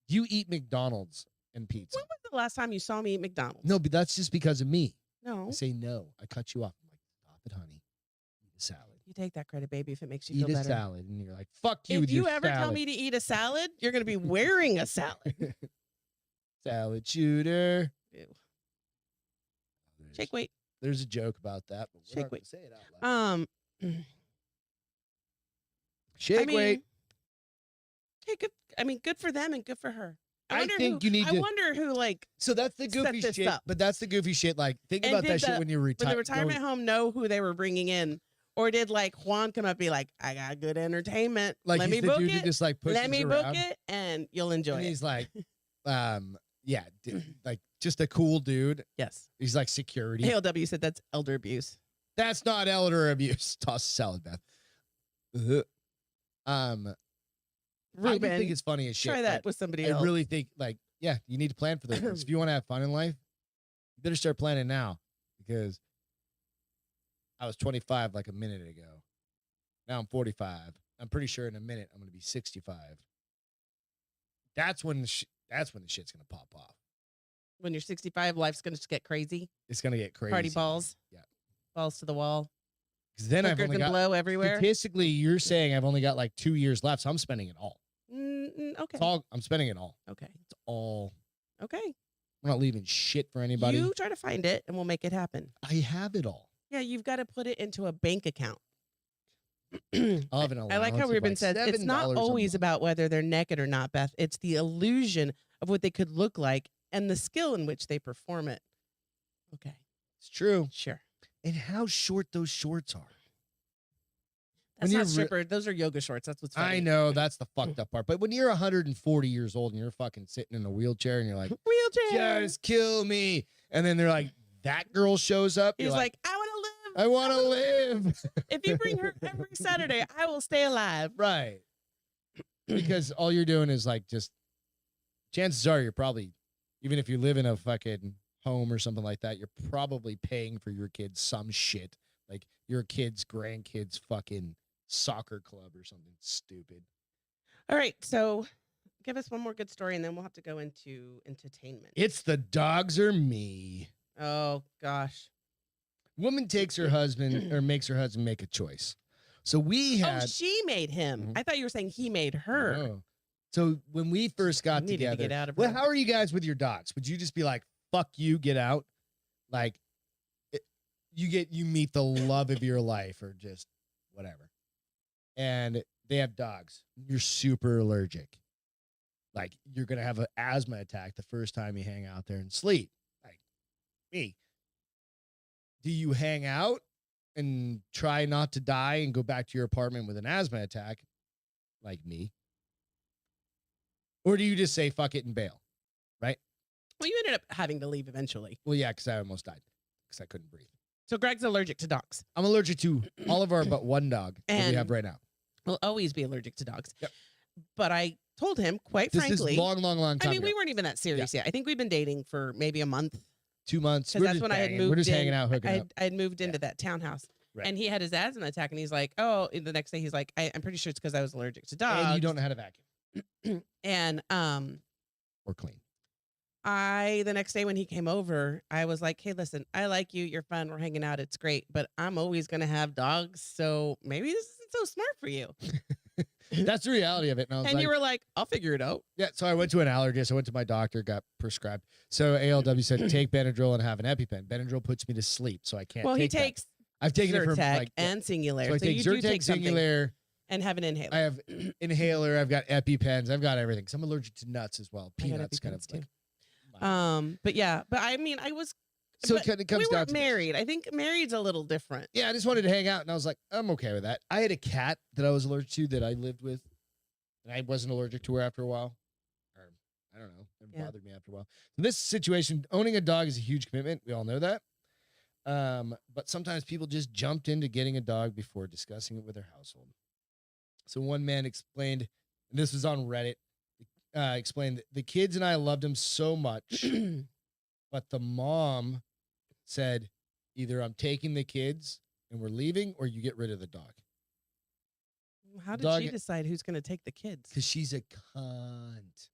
You eat McDonald's and pizza. When was the last time you saw me eat McDonald's? No, but that's just because of me. No. I say no. I cut you off. I'm like, stop it, honey. Eat a salad. You take that credit, baby, if it makes you Eat feel a better. salad. And you're like, fuck you If with you your ever tell salad. me to eat a salad, you're going to be wearing a salad. Salad shooter. Ew. Shake weight. There's a joke about that, but we're Shake not gonna weight. say it out loud. I Shake mean, weight. hey, good. I mean, good for them and good for her. I wonder think who, you need I to- wonder who, like, So that's the set goofy this shit. up. But that's the goofy shit. Like, think And about did that shit the- when you're would retired. the retirement home know who they were bringing in, or did like Juan come up and be like, "I got good entertainment. Like, Let he's me the book dude it. that just like pushes Let me around. book it, and you'll enjoy And it." he's like, yeah, like just a cool dude. Yes. He's like security. ALW said that's elder abuse. That's not elder abuse. Toss a salad, Beth. Ugh. I do Ruben, think it's funny as shit. try that with somebody I else. really think, like, yeah, you need to plan for those things. If you want to have fun in life, you better start planning now, because I was 25 like a minute ago. Now I'm 45. I'm pretty sure in a minute I'm going to be 65. That's when the shit's going to pop off. When you're 65, life's gonna just get crazy. It's going to get crazy. Party balls. Yeah. Balls to the wall. Because then I've Hookers only and got, blow everywhere. statistically, you're saying I've only got like 2 years left, so I'm spending it all. Okay. It's all. I'm spending it all. Okay. It's all. Okay. I'm not leaving shit for anybody. You try to find it, and we'll make it happen. I have it all. Yeah, you've got to put it into a bank account. I'll have an I like how allowance of, Ruben like, says it's not $7 a always month. about whether they're naked or not, Beth. It's the illusion of what they could look like and the skill in which they perform it. Okay, It's true. sure. And how short those shorts are. That's When not you're stripper. Those are yoga shorts. That's what's funny. I know that's the fucked up part. But when you're 140 years old and you're fucking sitting in a wheelchair and you're like, Wheelchair. just kill me. And then they're like, that girl shows up. He's You're like, I want to live. I want to live. If you bring her every Saturday, I will stay alive. Right. Because all you're doing is like, just chances are you're probably, even if you live in a fucking home or something like that, you're probably paying for your kids some shit. Like your kids' grandkids' fucking soccer club or something stupid. All right, so give us one more good story, and then we'll have to go into entertainment. It's the dogs or me. Oh gosh. Woman takes her husband or makes her husband make a choice. So we had. Oh, she made him. Mhm. I thought you were saying he made her. Oh. So when we first got You needed to together, get out of well, her. how are you guys with your dogs? Would you just be like, "Fuck you, get out"? Like, you meet the love of your life, or just whatever, and they have dogs. You're super allergic. Like, you're gonna have an asthma attack the first time you hang out there and sleep. Like me. Do you hang out and try not to die and go back to your apartment with an asthma attack, like me? Or do you just say fuck it and bail? Right? Well, you ended up having to leave eventually. Well, yeah, because I almost died because I couldn't breathe. So Greg's allergic to dogs. I'm allergic to all of our but one dog that we And- have right now. Will always be allergic to dogs. Yep. But I told him, quite This frankly, is long time I mean, ago. we weren't even that serious yet. I think we've been dating for maybe a month. 2 months. Because We're that's just when I had banging. moved We're just in. hanging out, hooking up. I had moved into that townhouse. Right. And he had his asthma attack, and he's like, oh, the next day he's like, I'm pretty sure it's because I was allergic to dogs. And you don't know how to vacuum. And Or clean. the next day when he came over, I was like, hey, listen, I like you. You're fun. We're hanging out. It's great. But I'm always going to have dogs. So maybe this isn't so smart for you. That's the reality of it. And I was And like, you were like, I'll figure it out. yeah. So I went to an allergist. I went to my doctor, got prescribed. So ALW said, take Benadryl and have an EpiPen. Benadryl puts me to sleep. So I can't Well, he take that. takes I've taken it from Zyrtec like, and Singular. so I So take you do Zyrtec, take something Singular. and have an inhaler. I have inhaler. I've got EpiPens. I've got everything. So I'm allergic to nuts as well. I got Peanuts kind of EpiPens, too. like. But yeah, but I mean, I was. So but it comes we down weren't to this. married. I think married's a little different. Yeah, I just wanted to hang out, and I was like, I'm okay with that. I had a cat that I was allergic to that I lived with, and I wasn't allergic to her after a while. Or I don't know, it bothered me after a while. So this situation, owning a dog is a huge commitment. We all know that. But sometimes people just jumped into getting a dog before discussing it with their household. So one man explained, and this was on Reddit, explained that the kids and I loved him so much, but the mom said, either I'm taking the kids and we're leaving, or you get rid of the dog. How did Dog- she decide who's going to take the kids? Because she's a cunt.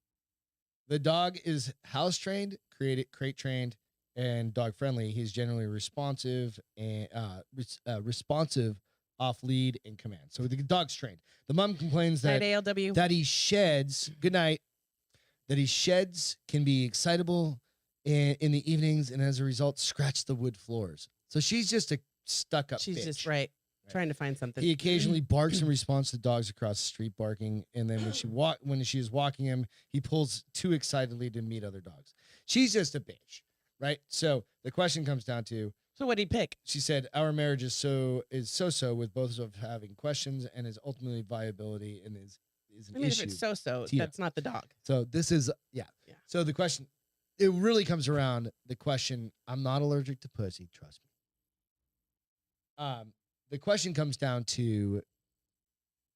The dog is house trained, crate trained, and dog friendly. He's generally responsive and responsive off lead and command. So the dog's trained. The mom complains that Right, ALW. that he sheds. Good night. That he sheds, can be excitable in the evenings, and as a result, scratch the wood floors. So she's just a stuck up. She's bitch. just right. Trying to find something. He occasionally barks in response to dogs across the street barking, and then when she is walking him, he pulls too excitedly to meet other dogs. She's just a bitch, right? So the question comes down to, So what'd he pick? she said, our marriage is so with both of us having questions, and is ultimately viability and is an I mean, issue. if it's so, Tito. that's not the dog. So this is yeah. So the question, it really comes around the question. I'm not allergic to pussy, trust me. The question comes down to,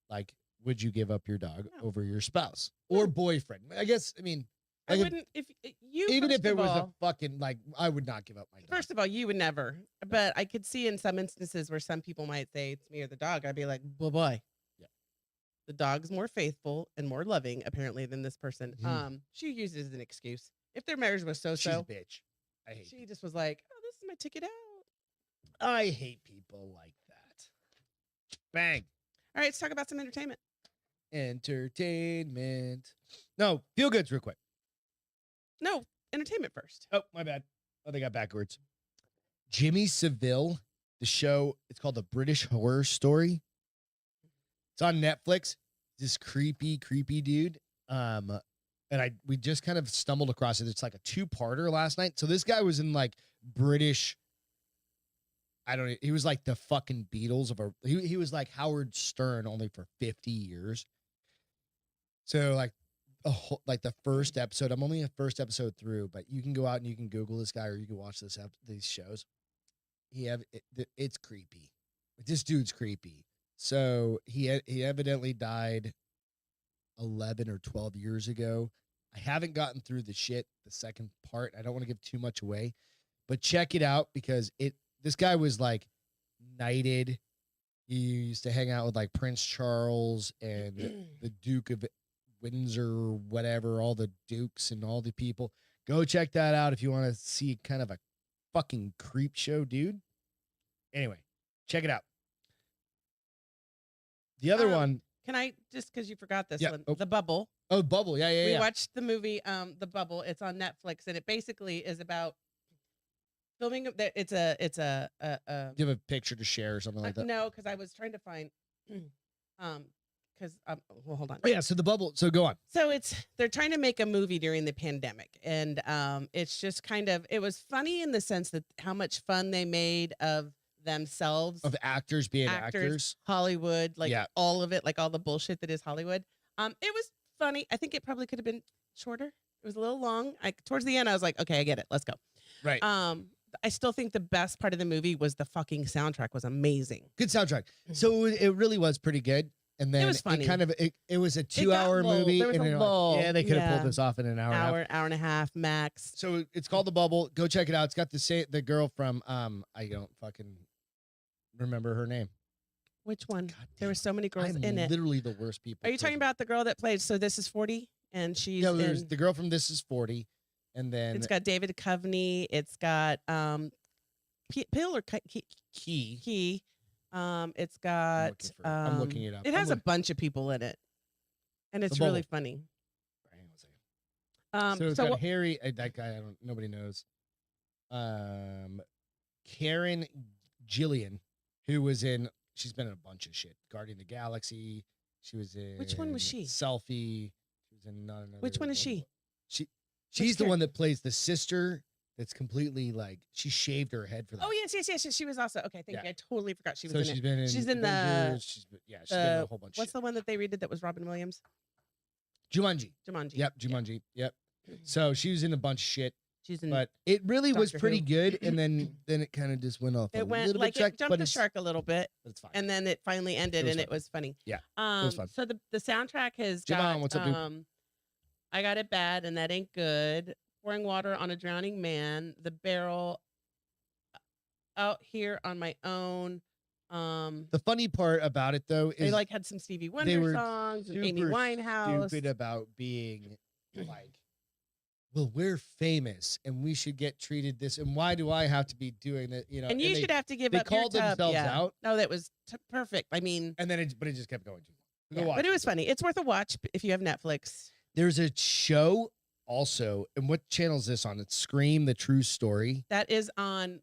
like, would you give up your dog No. over your spouse or boyfriend? I guess. I mean, I like, wouldn't. If you even if first it of was all, a fucking like, I would not give up my dog. First of all, you would never. But I could see in some instances where some people might say it's me or the dog. I'd be like, boy. Yeah. The dog's more faithful and more loving, apparently, than this person. Mhm. She used it as an excuse. If their marriage was She's a so, bitch. I hate. she just was like, "Oh, this is my ticket out." I hate people like that. Bang. All right, let's talk about some entertainment. Entertainment. No, feel goods real quick. No, entertainment first. Oh, my bad. Oh, they got backwards. Jimmy Savile, the show, it's called The British Horror Story. It's on Netflix. This creepy dude. And we just kind of stumbled across it. It's like a 2-parter last night. So this guy was in like British. He was like the fucking Beatles he was like Howard Stern only for 50 years. So like the first episode, I'm only a first episode through, but you can go out and you can Google this guy, or you can watch these shows. It's creepy. This dude's creepy. So he evidently died 11 or 12 years ago. I haven't gotten through the second part. I don't want to give too much away, but check it out because this guy was like knighted. He used to hang out with like Prince Charles and the Duke of Windsor, whatever, all the dukes and all the people. Go check that out if you want to see kind of a fucking creep show, dude. Anyway, check it out. The other one. Can I just because you forgot this Yeah. one? Oh. The Bubble. Oh, Bubble. Yeah. We watched the movie, The Bubble. It's on Netflix, and it basically is about filming. It's a. Do you have a picture to share or something like that? No, because I was trying to find. Because well, hold on. Oh, yeah. So the Bubble. So go on. So they're trying to make a movie during the pandemic, and it's just kind of, it was funny in the sense that how much fun they made of themselves, Of actors being actors. Hollywood, like Yeah. all of it, like all the bullshit that is Hollywood. It was funny. I think it probably could have been shorter. It was a little long. Towards the end, I was like, okay, I get it. Let's go. Right. I still think the best part of the movie was the fucking soundtrack was amazing. Good soundtrack. So it really was pretty good. And then was funny. It was a got 2-hour lull. movie. There was and a they're like, lull. yeah, they could have Yeah. pulled this off in an hour. And a half. Hour and a half max. So it's called The Bubble. Go check it out. It's got the girl from I don't fucking remember her name. Which one? God There were damn, so many girls I'm in it. literally the worst people. Are you talking about the girl that played So This Is 40? And she's No, there's in, the girl from This Is 40, and then it's got David Duchovny. It's got Pill or Key. Key. It's I'm got looking, I'm looking it up. it has a bunch of people in it, and it's The really Bowl. funny. Hang on a second. So it's So got Harry. That guy, nobody knows. Karen Gillian, who was in. She's been in a bunch of shit. Guardian of the Galaxy. She was in. Which one was she? Selfie. She was in not another. Which one is she? She's the one that plays the sister. That's completely like she shaved her head for that. Oh yes. She was also okay. Thank you. I totally forgot she was So in she's it. been in. She's in Avengers, she's been in a whole bunch. What's the one that they redid that was Robin Williams? Jumanji. Jumanji. Yep, Jumanji. Yep. So she was in a bunch of shit. She's in. But it really was Doctor pretty Who. good, and then it kind of just went off. It went little like bit it jumped the shark a little bit, but it's fine. and then it finally ended, was and fun. it was funny. Yeah, it was fun. So the soundtrack has Javon, got what's up, dude? I Got It Bad, and That Ain't Good. Pouring Water on a Drowning Man. The Barrel. Out Here on My Own. The funny part about it though is They like had some Stevie they Wonder were songs and Amy super Winehouse. stupid about being like, well, we're famous and we should get treated this, and why do I have to be doing that? You know, and you they, should have to give they up your called tub. themselves Yeah. out, No, that was perfect. I mean, and then it just kept going too long. yeah, Go watch but it was funny. It's worth a watch if you have Netflix. There's a show also, and what channel is this on? It's Scream: The True Story. That is on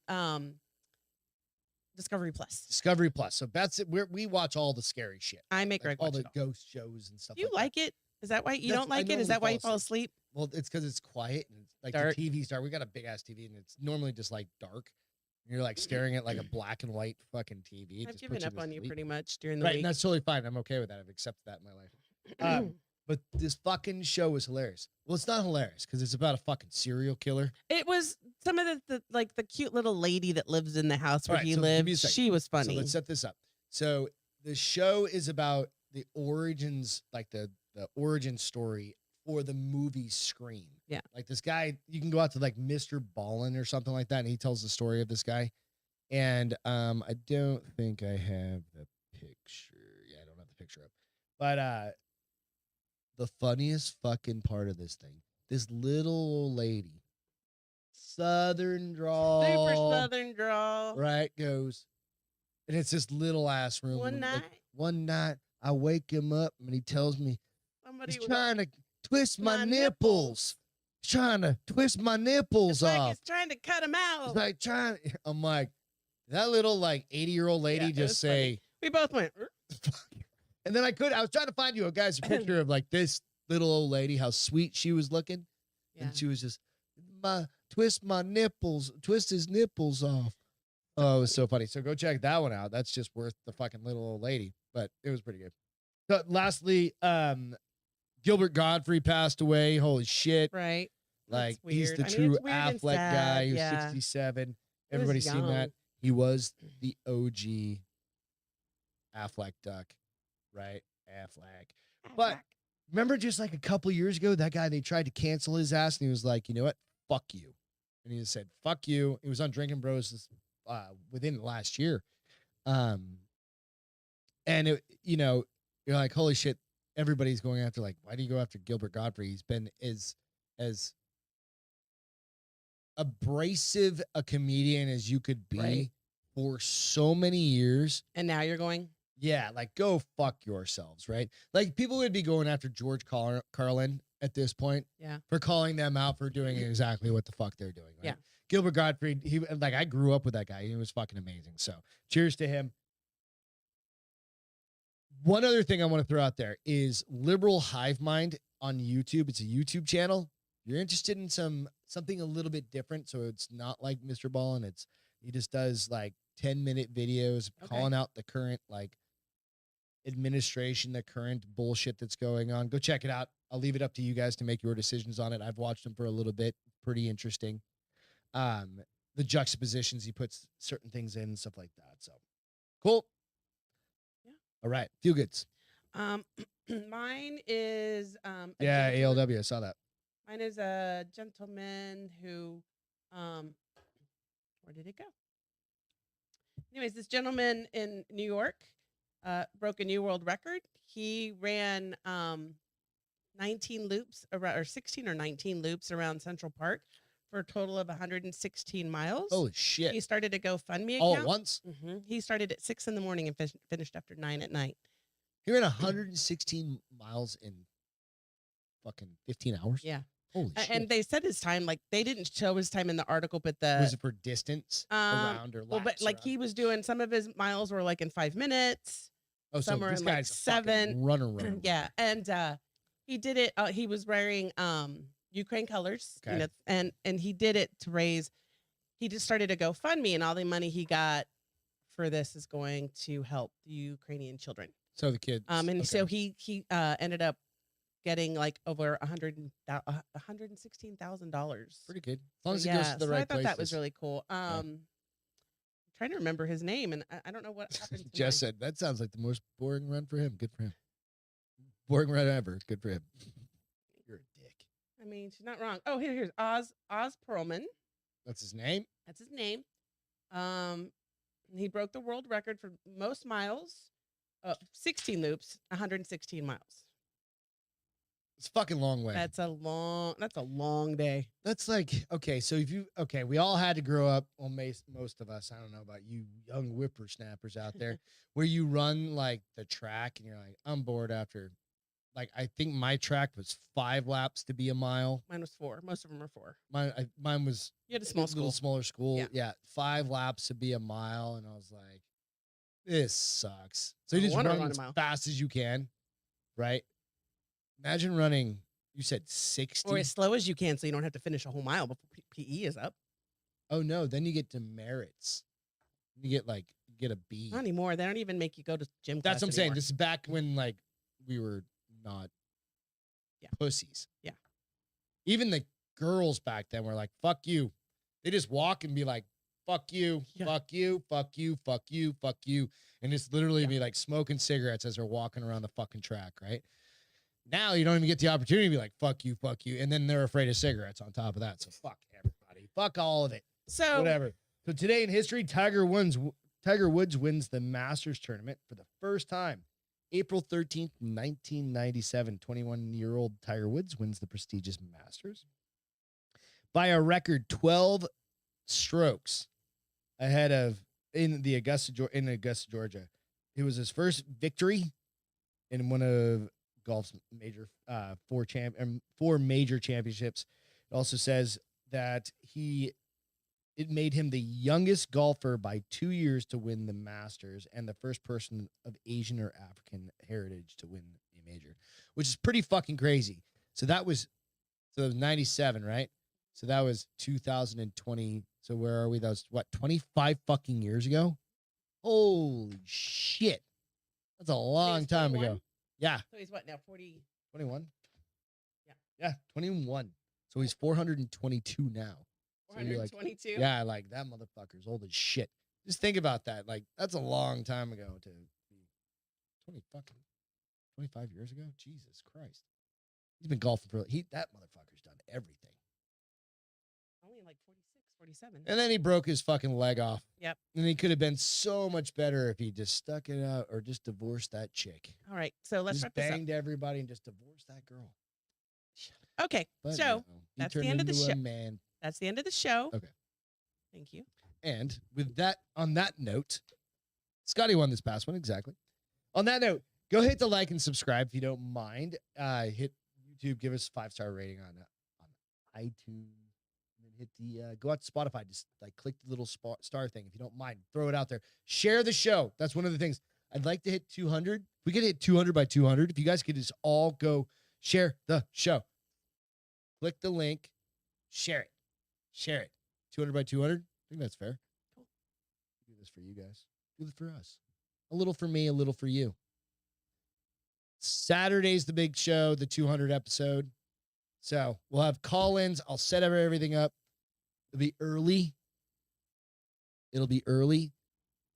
Discovery Plus. Discovery Plus. So that's it. We watch all the scary shit. I make Like Greg all watch the it all. ghost shows and stuff. Do you like like it? Is that why you That's- don't I like it? Is normally that why fall you fall asleep? that. Well, it's because it's quiet and it's like Dark. the TV's dark. We got a big ass TV and it's normally just like dark. You're like staring at like a black and white fucking TV. It I've just given puts up to on you sleep. pretty much during the Right, week. and that's totally fine. I'm okay with that. I've accepted that in my life. But this fucking show was hilarious. Well, it's not hilarious because it's about a fucking serial killer. It was some of the like the cute little lady that lives in the house where Alright, he so give me a lives. second. She was So funny. let's set this up. So the show is about the origins, like the origin story for the movie Scream. Yeah. Like this guy, you can go out to like Mr. Ballin or something like that, and he tells the story of this guy. And I don't think I have the picture. Yeah, I don't have the picture up. But the funniest fucking part of this thing, this little old lady, Southern drawl, Super Southern drawl. right, goes, and it's this little ass room. One and, night, like, one night, I wake him up and he tells me somebody he's was trying to twist my my nipples. He's trying to twist my nipples it's like off. it's trying to cut him out. He's like trying. I'm like, that little like 80-year-old lady Yeah, it just was say, we both went. and then I was trying to find you guys a picture of like this little old lady, how sweet she was looking. Yeah. And she was just, twist my nipples, twist his nipples off. Oh, it was so funny. So go check that one out. That's just worth the fucking little old lady, but it was pretty good. So lastly, Gilbert Godfrey passed away. Holy shit. Right. Like That's he's weird. the I mean, true it's weird and Affleck sad, guy. He was yeah. 67. He was Everybody's seen that. young. He was the OG Affleck duck, right? Affleck. But remember just like a couple years ago, that guy, they tried to cancel his ass and he was like, you know what? Fuck you. And he just said, fuck you. He was on Drinking Bros within the last year. And it, you know, you're like, holy shit, everybody's going after, like, why do you go after Gilbert Godfrey? He's been as abrasive a comedian as you could be Right. for so many years. And now you're going. Yeah, like go fuck yourselves, right? Like people would be going after George Carlin at this point, Yeah. for calling them out for doing exactly what the fuck they're doing. Right? Yeah. Gilbert Gottfried, I grew up with that guy. He was fucking amazing. So cheers to him. One other thing I want to throw out there is Liberal Hive Mind on YouTube. It's a YouTube channel. You're interested in something a little bit different, so it's not like Mr. Ballin. He just does like 10-minute videos calling out the current like administration, the current bullshit that's going on. Go check it out. I'll leave it up to you guys to make your decisions on it. I've watched him for a little bit. Pretty interesting. The juxtapositions he puts certain things in and stuff like that. So cool. Yeah. All right. Feel goods. Mine is Yeah, ALW. I saw that. Mine is a gentleman who where did it go? Anyways, this gentleman in New York broke a new world record. He ran 19 loops around, or 16 or 19 loops around Central Park for a total of 116 miles. Holy shit. He started a GoFundMe All account. at once? He started at 6 in the morning and finished after 9 at night. He ran 116 miles in fucking 15 hours? Yeah. Holy shit. And they said his time, like they didn't show his time in the article, but was it for distance around or laps? well, but like around? he was doing, some of his miles were like in 5 minutes. Oh, so somewhere this in like guy's a 7. fucking runner. Yeah. And he did it. He was wearing Ukraine colors, Okay. you know, and he did it to raise. He just started a GoFundMe, and all the money he got for this is going to help the Ukrainian children. So the kids. And so he ended up getting like over $116,000. Pretty good. As long as So, it goes to the right I thought places. that was really cool. I'm trying to remember his name, and I don't know what happened. To Jess said that sounds like the most boring run for him. Good for him. Boring run ever. Good for him. You're a dick. I mean, she's not wrong. Oh, here's Oz Perlman. That's his name. That's his name. He broke the world record for most miles, 16 loops, 116 miles. It's a fucking long way. That's a long day. That's like, okay, so we all had to grow up, well, most of us, I don't know about you young whippersnappers out there, where you run like the track and you're like, I'm bored after, like, I think my track was 5 laps to be a mile. Mine was 4. Most of them are 4. Mine was You had a small little school. smaller school. Yeah. 5 laps to be a mile. And I was like, this sucks. So you I just wanna run run a as mile. fast as you can, right? Imagine running, you said 60. Or as slow as you can, so you don't have to finish a whole mile before PE is up. Oh no, then you get demerits. You get a B. Not anymore. They don't even make you go to gym class. That's what I'm saying. anymore. This is back when like we were not pussies. Yeah. Even the girls back then were like, fuck you. They just walk and be like, fuck you, Yeah. fuck you, fuck you, fuck you, fuck you. And it's literally be like smoking cigarettes as they're walking around the fucking track, right? Now you don't even get the opportunity to be like, fuck you, fuck you. And then they're afraid of cigarettes on top of that. So fuck everybody. Fuck all of it. So Whatever. So today in history, Tiger Woods wins the Masters tournament for the first time. April 13th, 1997, 21-year-old Tiger Woods wins the prestigious Masters by a record 12 strokes ahead of in Augusta, Georgia. It was his first victory in one of golf's major 4 major championships. It also says that it made him the youngest golfer by 2 years to win the Masters and the first person of Asian or African heritage to win a major, which is pretty fucking crazy. So that was 97, right? So that was 2020. So where are we? That was what, 25 fucking years ago? Holy shit. That's a long time 21? ago. Yeah. So he's what now? 40. 21? Yeah. Yeah, 21. So he's 422 now. So you're like, 422. yeah, like that motherfucker's old as shit. Just think about that. Like, that's a long time ago to be 25 years ago. Jesus Christ. He's been golfing for that motherfucker's done everything. Only like 46, 47. And then he broke his fucking leg off. Yep. And he could have been so much better if he just stuck it out or just divorced that chick. All right. So let's Just wrap this up. banged everybody and just divorced that girl. Okay. But So no, he that's the turned end of the into a show. man. That's the end of the show. Okay. Thank you. And with that, on that note, Scotty won this past one, exactly. On that note, go hit the like and subscribe if you don't mind. Hit YouTube, give us a 5-star rating on iTunes. And then hit the go out to Spotify, just like click the little star thing if you don't mind. Throw it out there. Share the show. That's one of the things. I'd like to hit 200. We could hit 200 by 200. If you guys could just all go share the show. Click the link. Share it. Share it. 200 by 200. I think that's fair. Cool. Do this for you guys. Do it for us. A little for me, a little for you. Saturday's the big show, the 200 episode. So we'll have call-ins. I'll set everything up. It'll be early.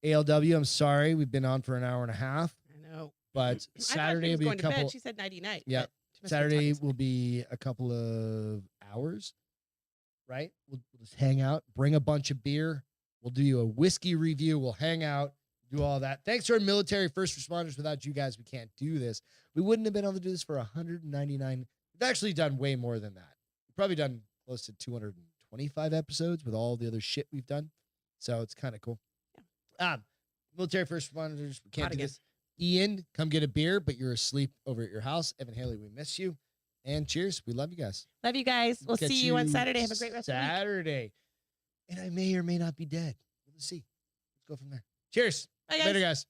ALW, I'm sorry. We've been on for an hour and a half. I know. But Saturday will be a going to bed. couple. She said nighty night. Yeah. but she must have been Saturday talking will be a couple of hours, right? We'll just hang out, bring a bunch of beer. We'll do you a whiskey review. We'll hang out, do all that. Thanks to our military first responders. Without you guys, we can't do this. We wouldn't have been able to do this for 199. We've actually done way more than that. We've probably done close to 225 episodes with all the other shit we've done. So it's kind of cool. Yeah. Military first responders, we can't do this. Ian, come get a beer, but you're asleep over at your house. Evan Haley, we miss you. And cheers. We love you guys. Love you guys. We'll see you on Saturday. Have a great rest of the week. Saturday. And I may or may not be dead. We'll see. Let's go from there. Cheers. Bye, guys. Later, guys.